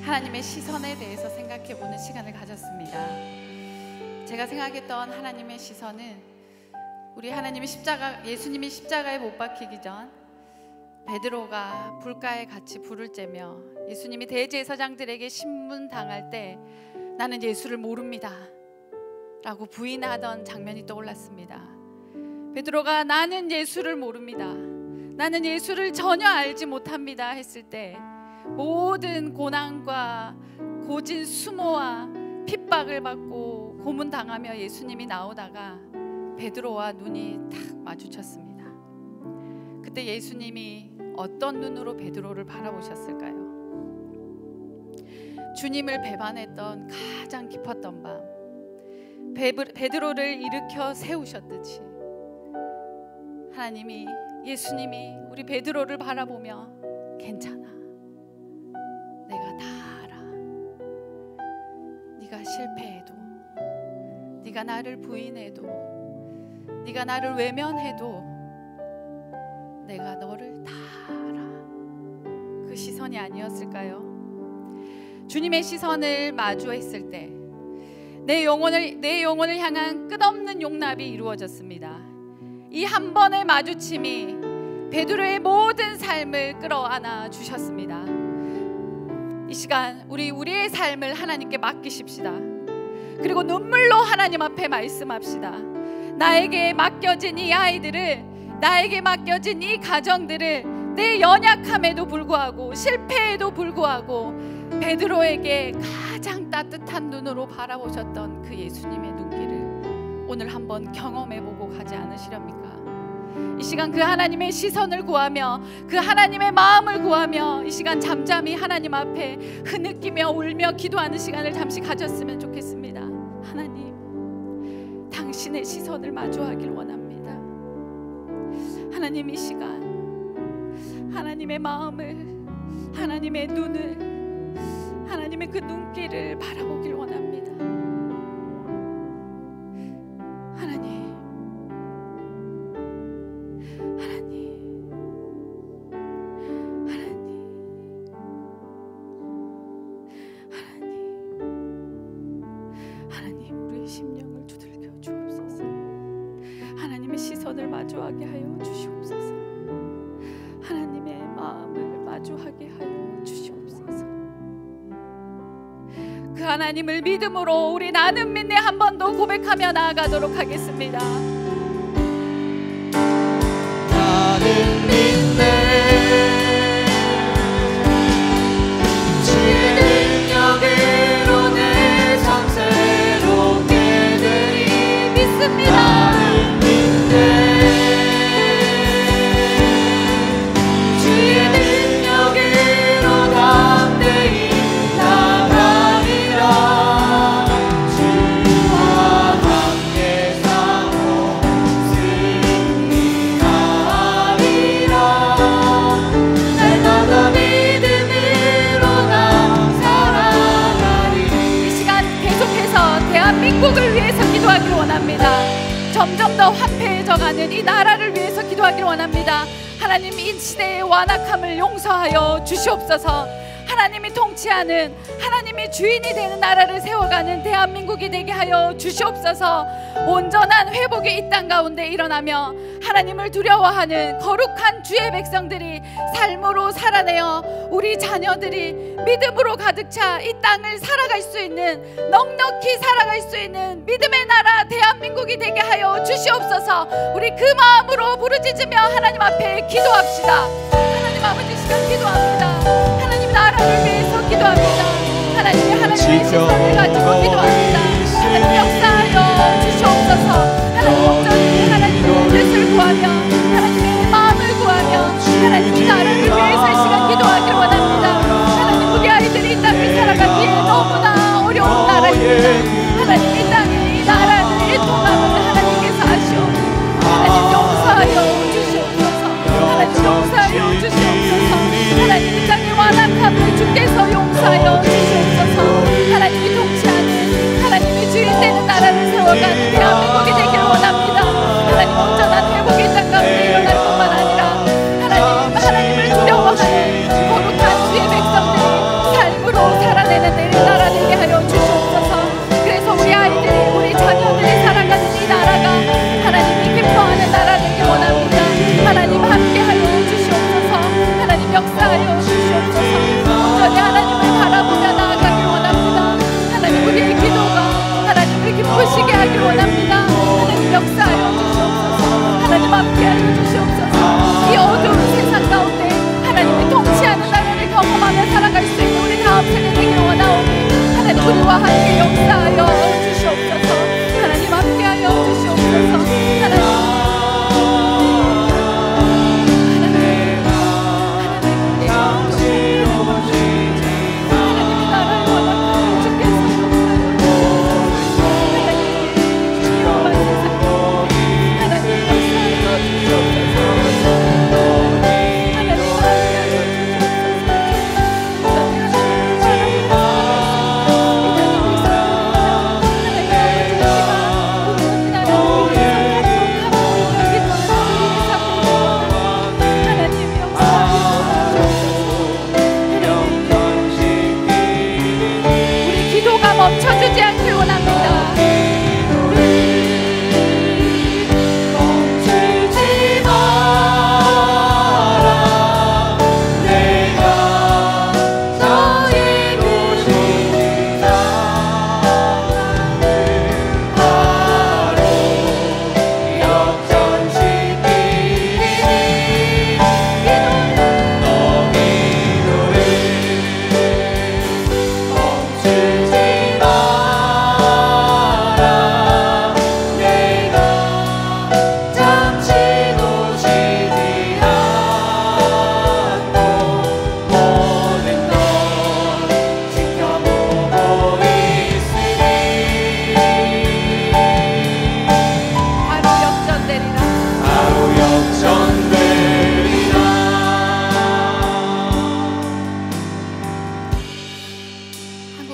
하나님의 시선에 대해서 생각해보는 시간을 가졌습니다. 제가 생각했던 하나님의 시선은 우리 예수님이 십자가에 못 박히기 전 베드로가 불가에 같이 불을 쬐며 예수님이 대제사장들에게 신문 당할 때 나는 예수를 모릅니다 라고 부인하던 장면이 떠올랐습니다. 베드로가 나는 예수를 모릅니다, 나는 예수를 전혀 알지 못합니다 했을 때 모든 고난과 고진 수모와 핍박을 받고 고문당하며 예수님이 나오다가 베드로와 눈이 탁 마주쳤습니다. 그때 예수님이 어떤 눈으로 베드로를 바라보셨을까요? 주님을 배반했던 가장 깊었던 밤 베드로를 일으켜 세우셨듯이 예수님이 우리 베드로를 바라보며 괜찮아, 내가 다 알아. 네가 실패해도, 네가 나를 부인해도, 네가 나를 외면해도 내가 너를 다 알아. 그 시선이 아니었을까요? 주님의 시선을 마주했을 때 내 영혼을 향한 끝없는 용납이 이루어졌습니다. 이 한 번의 마주침이 베드로의 모든 삶을 끌어안아 주셨습니다. 이 시간 우리의 삶을 하나님께 맡기십시다. 그리고 눈물로 하나님 앞에 말씀합시다. 나에게 맡겨진 이 아이들을, 나에게 맡겨진 이 가정들을 내 연약함에도 불구하고 실패에도 불구하고 베드로에게 가장 따뜻한 눈으로 바라보셨던 그 예수님의 눈길을 오늘 한번 경험해보고 가지 않으시렵니까? 이 시간 그 하나님의 시선을 구하며 그 하나님의 마음을 구하며 이 시간 잠잠히 하나님 앞에 흐느끼며 울며 기도하는 시간을 잠시 가졌으면 좋겠습니다. 하나님, 당신의 시선을 마주하길 원합니다. 하나님, 이 시간 하나님의 마음을 하나님의 눈을, 하나님의 그 눈길을 바라보길 원합니다. 하나님, 하나님, 하나님, 하나님, 하나님, 우리의 심령을 두들겨 주옵소서. 하나님의 시선을 마주하게 하여 주시옵소서. 하나님의 마음을 마주하게 하여 주시옵소서. 그 하나님을 믿음으로 우리 나는 믿네 한 번 더 고백하며 나아가도록 하겠습니다. 나는 믿네 주의 능력으로 내 삶 새롭게 되리. 믿습니다. 나는 믿네 주의 능력으로 담대히 나가리라. 주와 함께 싸워 승리하리라. 날마다 믿음으로 나 살아가리. 이 시간 계속해서 대한민국을 위해서 기도하기를 원합니다. 점점 더 화폐해져가는 이 나라를 위해서 기도하기를 원합니다. 하나님, 이 시대의 완악함을 용서하여 주시옵소서. 하나님이 통치하는, 하나님이 주인이 되는 나라를 세워가는 대한민국이 되게 하여 주시옵소서. 온전한 회복이 이 땅 가운데 일어나며 하나님을 두려워하는 거룩한 주의 백성들이 삶으로 살아내어 우리 자녀들이 믿음으로 가득 차 이 땅을 살아갈 수 있는, 넉넉히 살아갈 수 있는 믿음의 나라 대한민국이 되게 하여 주시옵소서. 우리 그 마음으로 부르짖으며 하나님 앞에 기도합시다. 하나님 아버지, 시간 기도합니다. 하나님 나라를 위해서 기도합니다. 하나님의 시선을 가지고 기도합니다. 하나님 역사하여 주시옵소서. 하나님 온전히 하나님의 뜻을 구하며 하나님의 마음을 구하며 하나님 나라를 위해서 이 시간 기도하기를 원합니다. 하나님, 우리 아이들이 이 땅을 살아가기에 너무나 어려운 나라입니다. 하나님, 이 땅의 이 나라를 통합을 하나님께서 하시옵소서. 하나님 용서하여 주시옵소서. 하나님 용서하여 주시옵소서. 하나님, 이 땅의 완악함을 주께서 용서하여 주시옵소서. 하나님이 통치하는, 하나님이 주인 되는 나라를 세워가는 대한민국이 되기를 원합니다. 하나님, 온전한 회복이 이 땅 가운데 일어날 뿐만 아니라 하나님을 두려워하는 거룩한 주의 백성들이 삶으로 살아내는 내 나라 되게 하여 주시옵소서. 그래서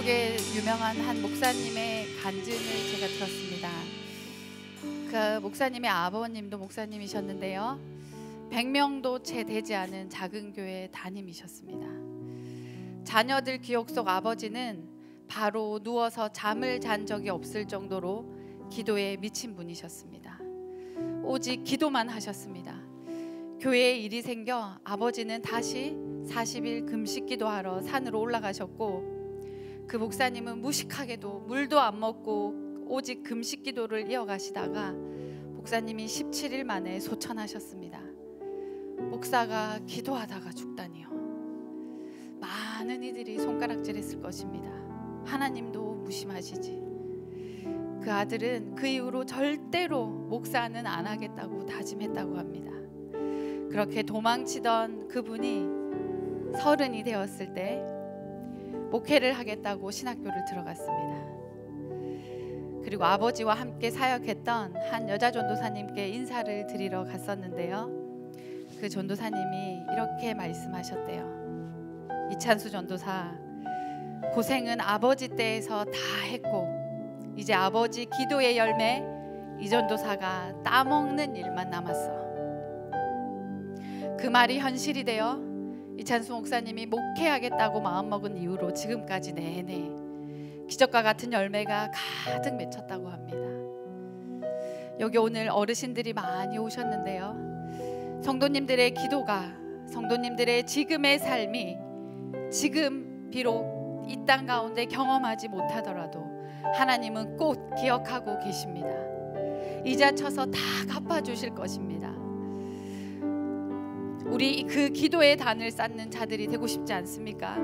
한국의 유명한 한 목사님의 간증을 제가 들었습니다. 그 목사님의 아버님도 목사님이셨는데요, 100명도 채 되지 않은 작은 교회 담임이셨습니다. 자녀들 기억 속 아버지는 바로 누워서 잠을 잔 적이 없을 정도로 기도에 미친 분이셨습니다. 오직 기도만 하셨습니다. 교회에 일이 생겨 아버지는 다시 40일 금식 기도하러 산으로 올라가셨고, 그 목사님은 무식하게도 물도 안 먹고 오직 금식 기도를 이어가시다가 목사님이 17일 만에 소천하셨습니다. 목사가 기도하다가 죽다니요. 많은 이들이 손가락질했을 것입니다. 하나님도 무심하시지. 그 아들은 그 이후로 절대로 목사는 안 하겠다고 다짐했다고 합니다. 그렇게 도망치던 그분이 30이 되었을 때 목회를 하겠다고 신학교를 들어갔습니다. 그리고 아버지와 함께 사역했던 한 여자 전도사님께 인사를 드리러 갔었는데요, 그 전도사님이 이렇게 말씀하셨대요. 이찬수 전도사, 고생은 아버지 때에서 다 했고 이제 아버지 기도의 열매 이 전도사가 따먹는 일만 남았어. 그 말이 현실이 되어 이찬수 목사님이 목회하겠다고 마음먹은 이후로 지금까지 내내 기적과 같은 열매가 가득 맺혔다고 합니다. 여기 오늘 어르신들이 많이 오셨는데요, 성도님들의 기도가, 성도님들의 지금의 삶이 지금 비록 이 땅 가운데 경험하지 못하더라도 하나님은 꼭 기억하고 계십니다. 이자 쳐서 다 갚아주실 것입니다. 우리 그 기도의 단을 쌓는 자들이 되고 싶지 않습니까?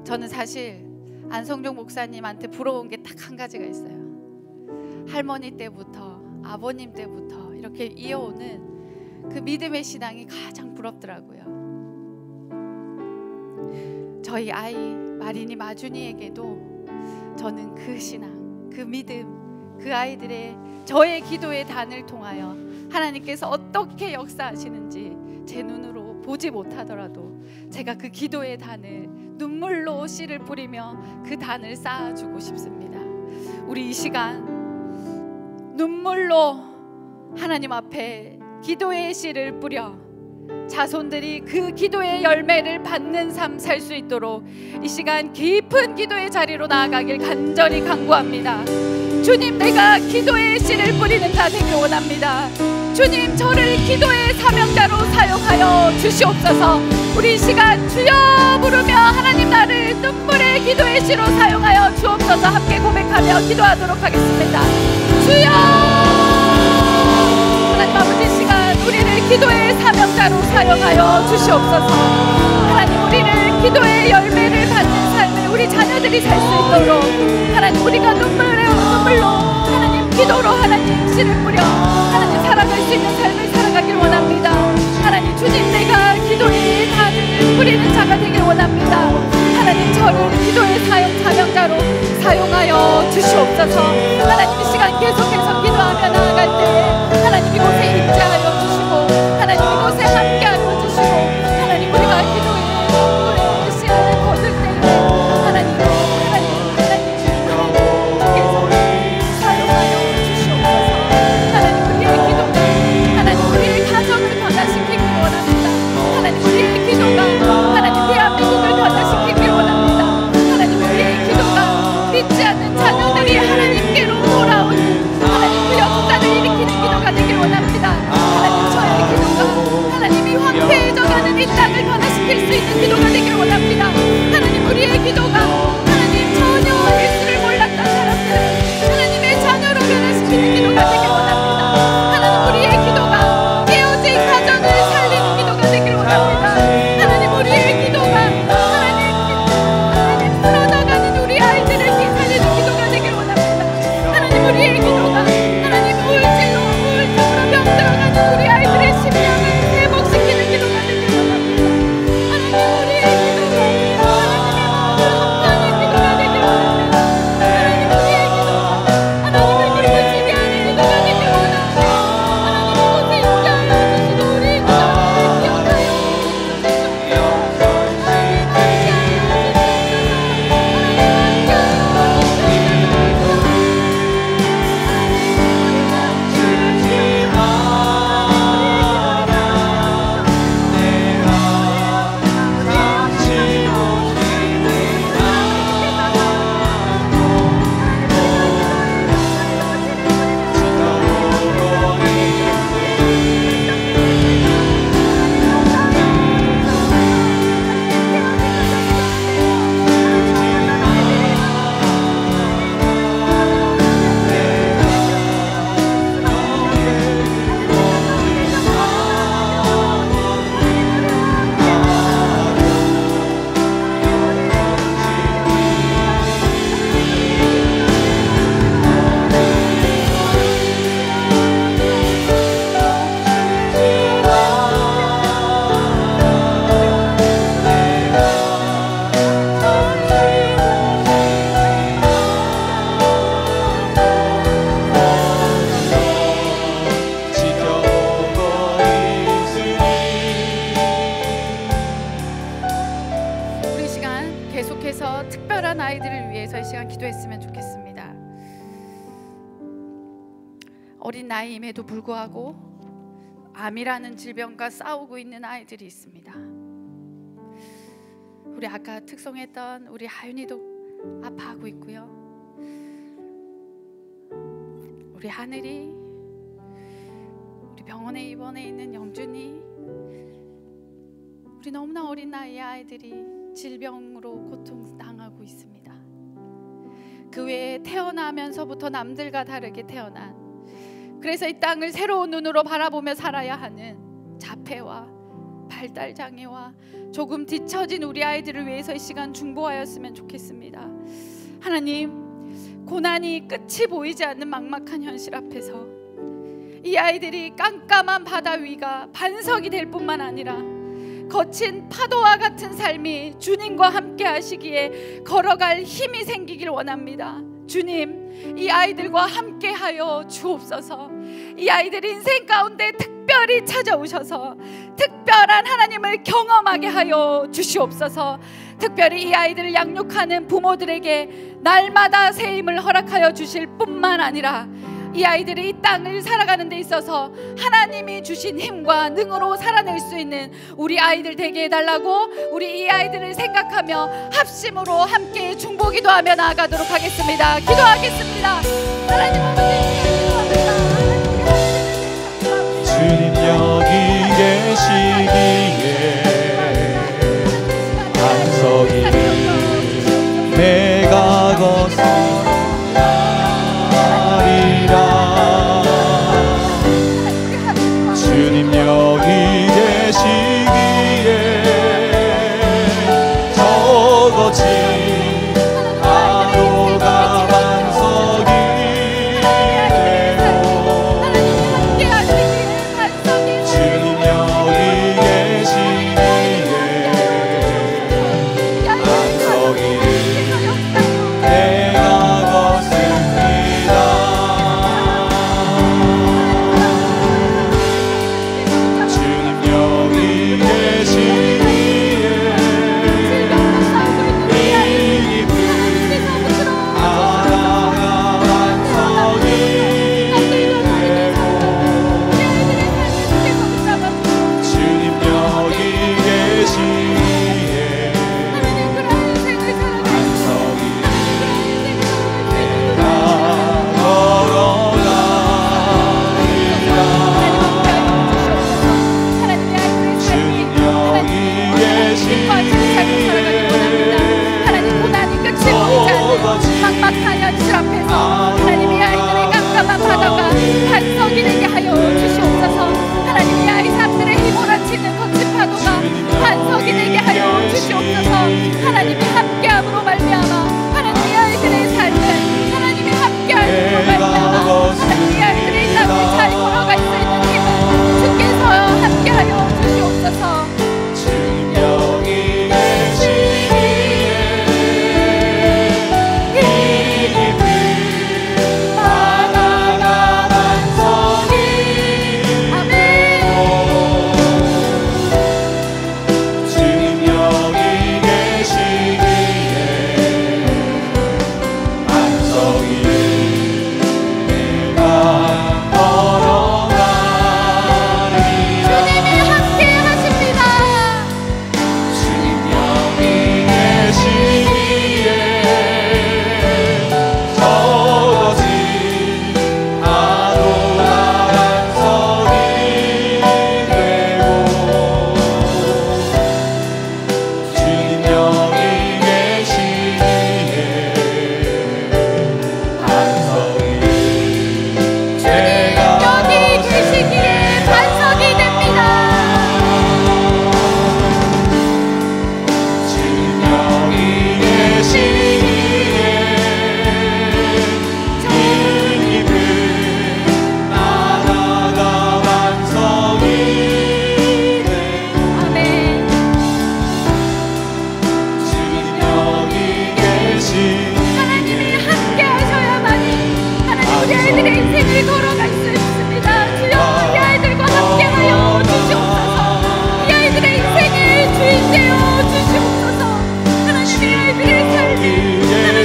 저는 사실 안성종 목사님한테 부러운 게 딱 한 가지가 있어요. 할머니 때부터 아버님 때부터 이렇게 이어오는 그 믿음의 신앙이 가장 부럽더라고요. 저희 아이 마린이 마준이에게도 저는 그 신앙, 그 믿음, 그 아이들의 저의 기도의 단을 통하여 하나님께서 어떻게 역사하시는지 제 눈으로 보지 못하더라도 제가 그 기도의 단을 눈물로 씨를 뿌리며 그 단을 쌓아주고 싶습니다. 우리 이 시간 눈물로 하나님 앞에 기도의 씨를 뿌려 자손들이 그 기도의 열매를 받는 삶 살 수 있도록 이 시간 깊은 기도의 자리로 나아가길 간절히 간구합니다. 주님, 내가 기도의 씨를 뿌리는 자 되길 원합니다. 주님, 저를 기도의 사명자로 사용하여 주시옵소서. 우리 이 시간 주여 부르며 하나님, 나를 눈물의 기도의 씨로 사용하여 주옵소서. 함께 고백하며 기도하도록 하겠습니다. 주여, 하나님 아버지, 시간 우리를 기도의 사명자로 사용하여 주시옵소서. 하나님, 우리를 기도의 열매를 받는 삶을 우리 자녀들이 살 수 있도록 하나님, 우리가 눈물로 하나님 기도로 하나님 씨를 뿌려 하나님 살아갈 수 있는 삶을 살아가길 원합니다. 하나님, 주님, 내가 기도의 단을 뿌리는 자가 되길 원합니다. 하나님, 저를 기도의 사명자로 사용하여 주시옵소서. 하나님, 이 시간 계속해서 기도하며 나아갈 때 하나님 이곳에 임재하여 주시고 하나님 이곳에 함께하여 주시고 하나님, 우리가 기도의 눈물의 씨를 거둘 때에 하나님 사용하여 주시옵소서. 하나님, 우리의 기도가 하나님 우리의 가정을 변화시키길 원합니다. 하나님, 우리의 기도가 하나님 대한민국을 변화시키길 원합니다. 하나님, 우리의 기도가 믿지 않는 자녀들이 하나님께로 돌아오는 하나님 그 역사를 일으키는 기도가 되길 원합니다. 하나님, 앞에서 특별한 아이들을 위해서 이 시간 기도했으면 좋겠습니다. 어린 나이임에도 불구하고 암이라는 질병과 싸우고 있는 아이들이 있습니다. 우리 아까 특송했던 우리 하윤이도 아파하고 있고요. 우리 하늘이, 우리 병원에 입원해 있는 영준이, 우리 너무나 어린 나이의 아이들이 질병으로 고통당하고 있습니다. 그 외에 태어나면서부터 남들과 다르게 태어난, 그래서 이 땅을 새로운 눈으로 바라보며 살아야 하는 자폐와 발달 장애와 조금 뒤처진 우리 아이들을 위해서 이 시간 중보하였으면 좋겠습니다. 하나님, 고난이 끝이 보이지 않는 막막한 현실 앞에서 이 아이들이 깜깜한 바다 위가 반석이 될 뿐만 아니라 거친 파도와 같은 삶이 주님과 함께 하시기에 걸어갈 힘이 생기길 원합니다. 주님, 이 아이들과 함께 하여 주옵소서. 이 아이들 인생 가운데 특별히 찾아오셔서 특별한 하나님을 경험하게 하여 주시옵소서. 특별히 이 아이들을 양육하는 부모들에게 날마다 새 힘을 허락하여 주실 뿐만 아니라 이 아이들이 이 땅을 살아가는 데 있어서 하나님이 주신 힘과 능으로 살아낼 수 있는 우리 아이들 되게 해달라고 우리 이 아이들을 생각하며 합심으로 함께 중보기도하며 나아가도록 하겠습니다. 기도하겠습니다. 하나님 아버지, 주님 여기 계시기에 반석이 내가 걷습니다. 주님 여기 계시기에 저 거친 파도가 반석이 되고 주님 여기 계시기에 반석이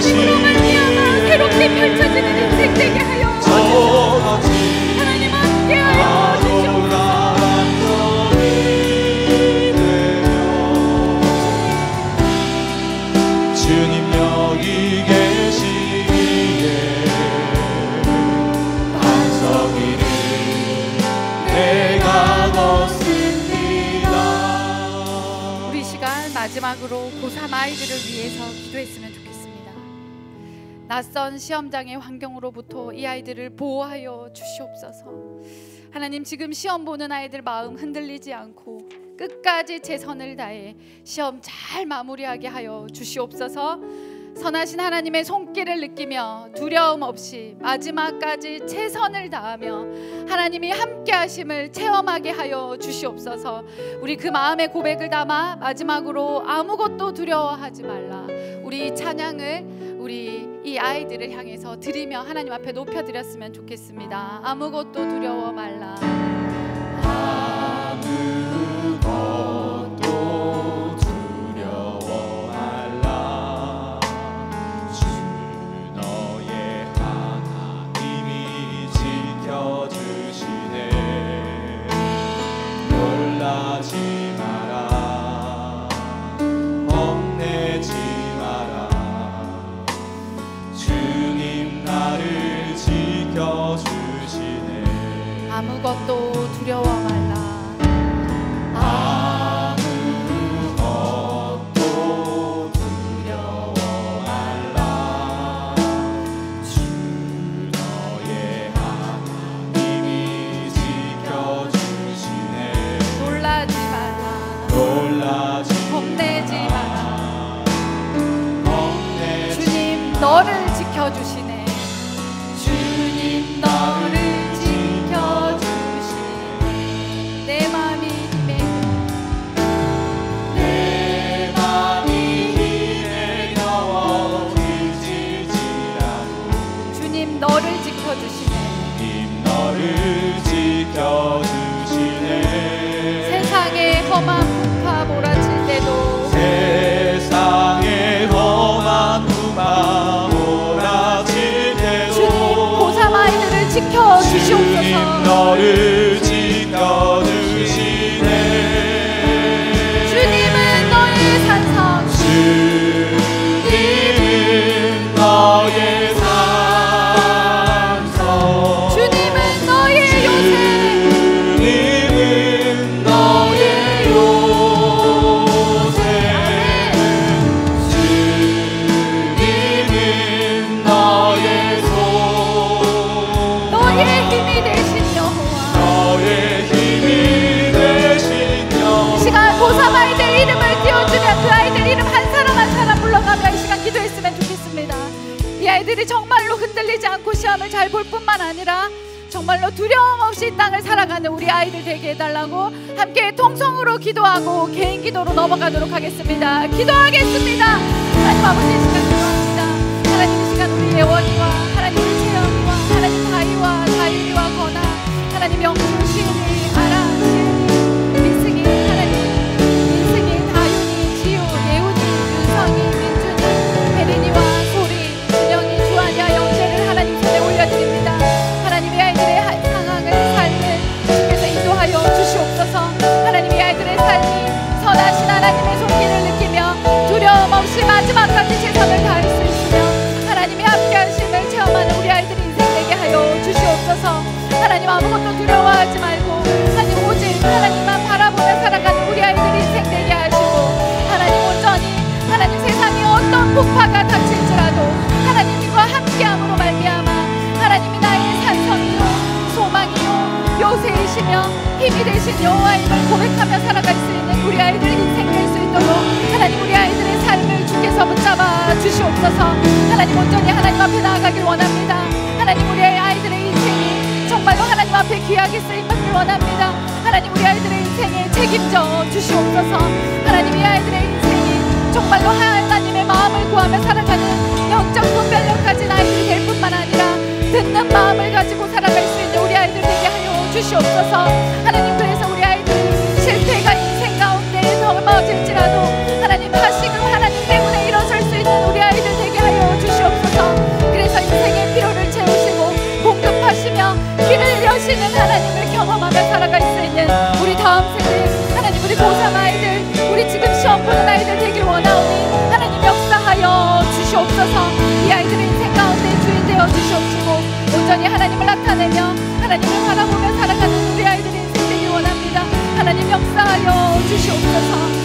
하나님으로 말미암아 새롭게 펼쳐지는 인생 되게 하여 주시옵소서. 하나님 함께하여 주시옵소서. 주님 여기 계시기에 반석이를 내가 걷습니다. 우리 시간 마지막으로 고3 아이들을 위해서 기도했으면 좋겠습니다. 낯선 시험장의 환경으로부터 이 아이들을 보호하여 주시옵소서. 하나님, 지금 시험 보는 아이들 마음 흔들리지 않고 끝까지 최선을 다해 시험 잘 마무리하게 하여 주시옵소서. 선하신 하나님의 손길을 느끼며 두려움 없이 마지막까지 최선을 다하며 하나님이 함께 하심을 체험하게 하여 주시옵소서. 우리 그 마음의 고백을 담아 마지막으로 아무것도 두려워하지 말라, 우리 찬양을 우리 이 아이들을 향해서 드리며 하나님 앞에 높여드렸으면 좋겠습니다. 아무것도 두려워 말라. 아무것도 두려워 말라. 주 너의 하나님이 지켜주시네. 놀라지 마라, 겁내지 마라. 주님 나를 지켜주시네. 아무것도 두려워 말라. 아무것도 두려워 말라. 주 너의 하나님이 지켜주시네. 놀라지 마라. 놀라지 겁내지 마라. 겁내지 주님 너를 지켜주시네. 주님 너를 지켜주시네. 내 마음이 힘에 내 맘이 힘에 겨워 지칠지라도 주님 너를 지켜주시네. 주님 너를 지켜주시네. 세상의 험한 풍파 몰아칠 때도 세상의 험한 풍파 몰아칠 때도 주님 고3 아이들을 지켜주시옵소서. 주님 너를 지켜주시네. 주님은 너의 산성, 주님은 너의 산성, 주님은 너의 요새, 주님은 너의 요새, 주님은 너의 손, 너의 힘이 되신 여호와. 너의 힘이 되신 이 여호와. 시간 고3 아이들 이름을 띄워주며 그 아이들 이름 한 사람 한 사람 불러가며 이 시간 기도했으면 좋겠습니다. 이 아이들이 정말로 흔들리지 않고 시험을 잘 볼 뿐만 아니라 정말로 두려움 없이 이 땅을 살아가는 우리 아이들 되게 해달라고 함께 통성으로 기도하고 개인 기도로 넘어가도록 하겠습니다. 기도하겠습니다. 하나님 아버지, 이 시간 기도합니다. 하나님, 이 시간 우리 예원이와 하나님 우리 채영이와 하나님 다희와 다율이와 건아, 하나님 영수 시은이 아라 시은이 민승이, 하나님 민승이 다윤이 지우 예훈이 윤성이 민준이 혜린이와 소리 준영이 주한이와 영재를 하나님 손에 올려드립니다. 하나님의 아이들의 상황을 삶을 주께서 인도하여 주시옵소서. 하나님의 아이들의 삶이 선하신 하나님의 손길을 느끼며 두려움 없이 마지막까지 최선을 다할 수 있으며 하나님이 함께 하심을 체험하는 우리 아이들 인생 되게 하여 주시옵소서. 하나님 아무것도 두려워하지 말고 하나님 오직 하나님만 바라보며 살아가는 우리 아이들 인생 되게 하시고 하나님 온전히 하나님 세상에 어떤 폭파가 닥칠지라도 하나님과 함께함으로 말미암아 하나님이 나의 산성이요 소망이요 요새이시며 힘이 되신 여호와임을 고백하며 살아갈 수 있는 우리 아이들 인생 될 수 있도록 하나님 우리 아이들의 삶을 주께서 붙잡아 주시옵소서. 하나님 온전히 하나님 앞에 나아가길 원합니다. 하나님 우리 아이들의 인생이 정말로 하나님 앞에 귀하게 쓰임받길 원합니다. 하나님 우리 아이들의 인생에 책임져 주시옵소서. 하나님 이 아이들의 인생이 정말로 하나님의 마음을 구하며 살아가는 영적 분별력 가진 아이들이 될 뿐만 아니라 듣는 마음을 가지고 살아갈 수 있는 우리 아이들 되게 하여 주시옵소서. 하나님 그래서 우리 아이들이 실패가 인생 가운데 넘어질지라도 하나님 다시금 하나님 때문에 일어설 수 있는 우리 아이들 되게 하여 주시옵소서. 주시옵소서. 이 아이들의 인생 가운데 주인 되어 주시옵시고 온전히 하나님을 나타내며 하나님을 바라보며 살아가는 우리 아이들의 인생 되길 원합니다. 하나님 역사하여 주시옵소서.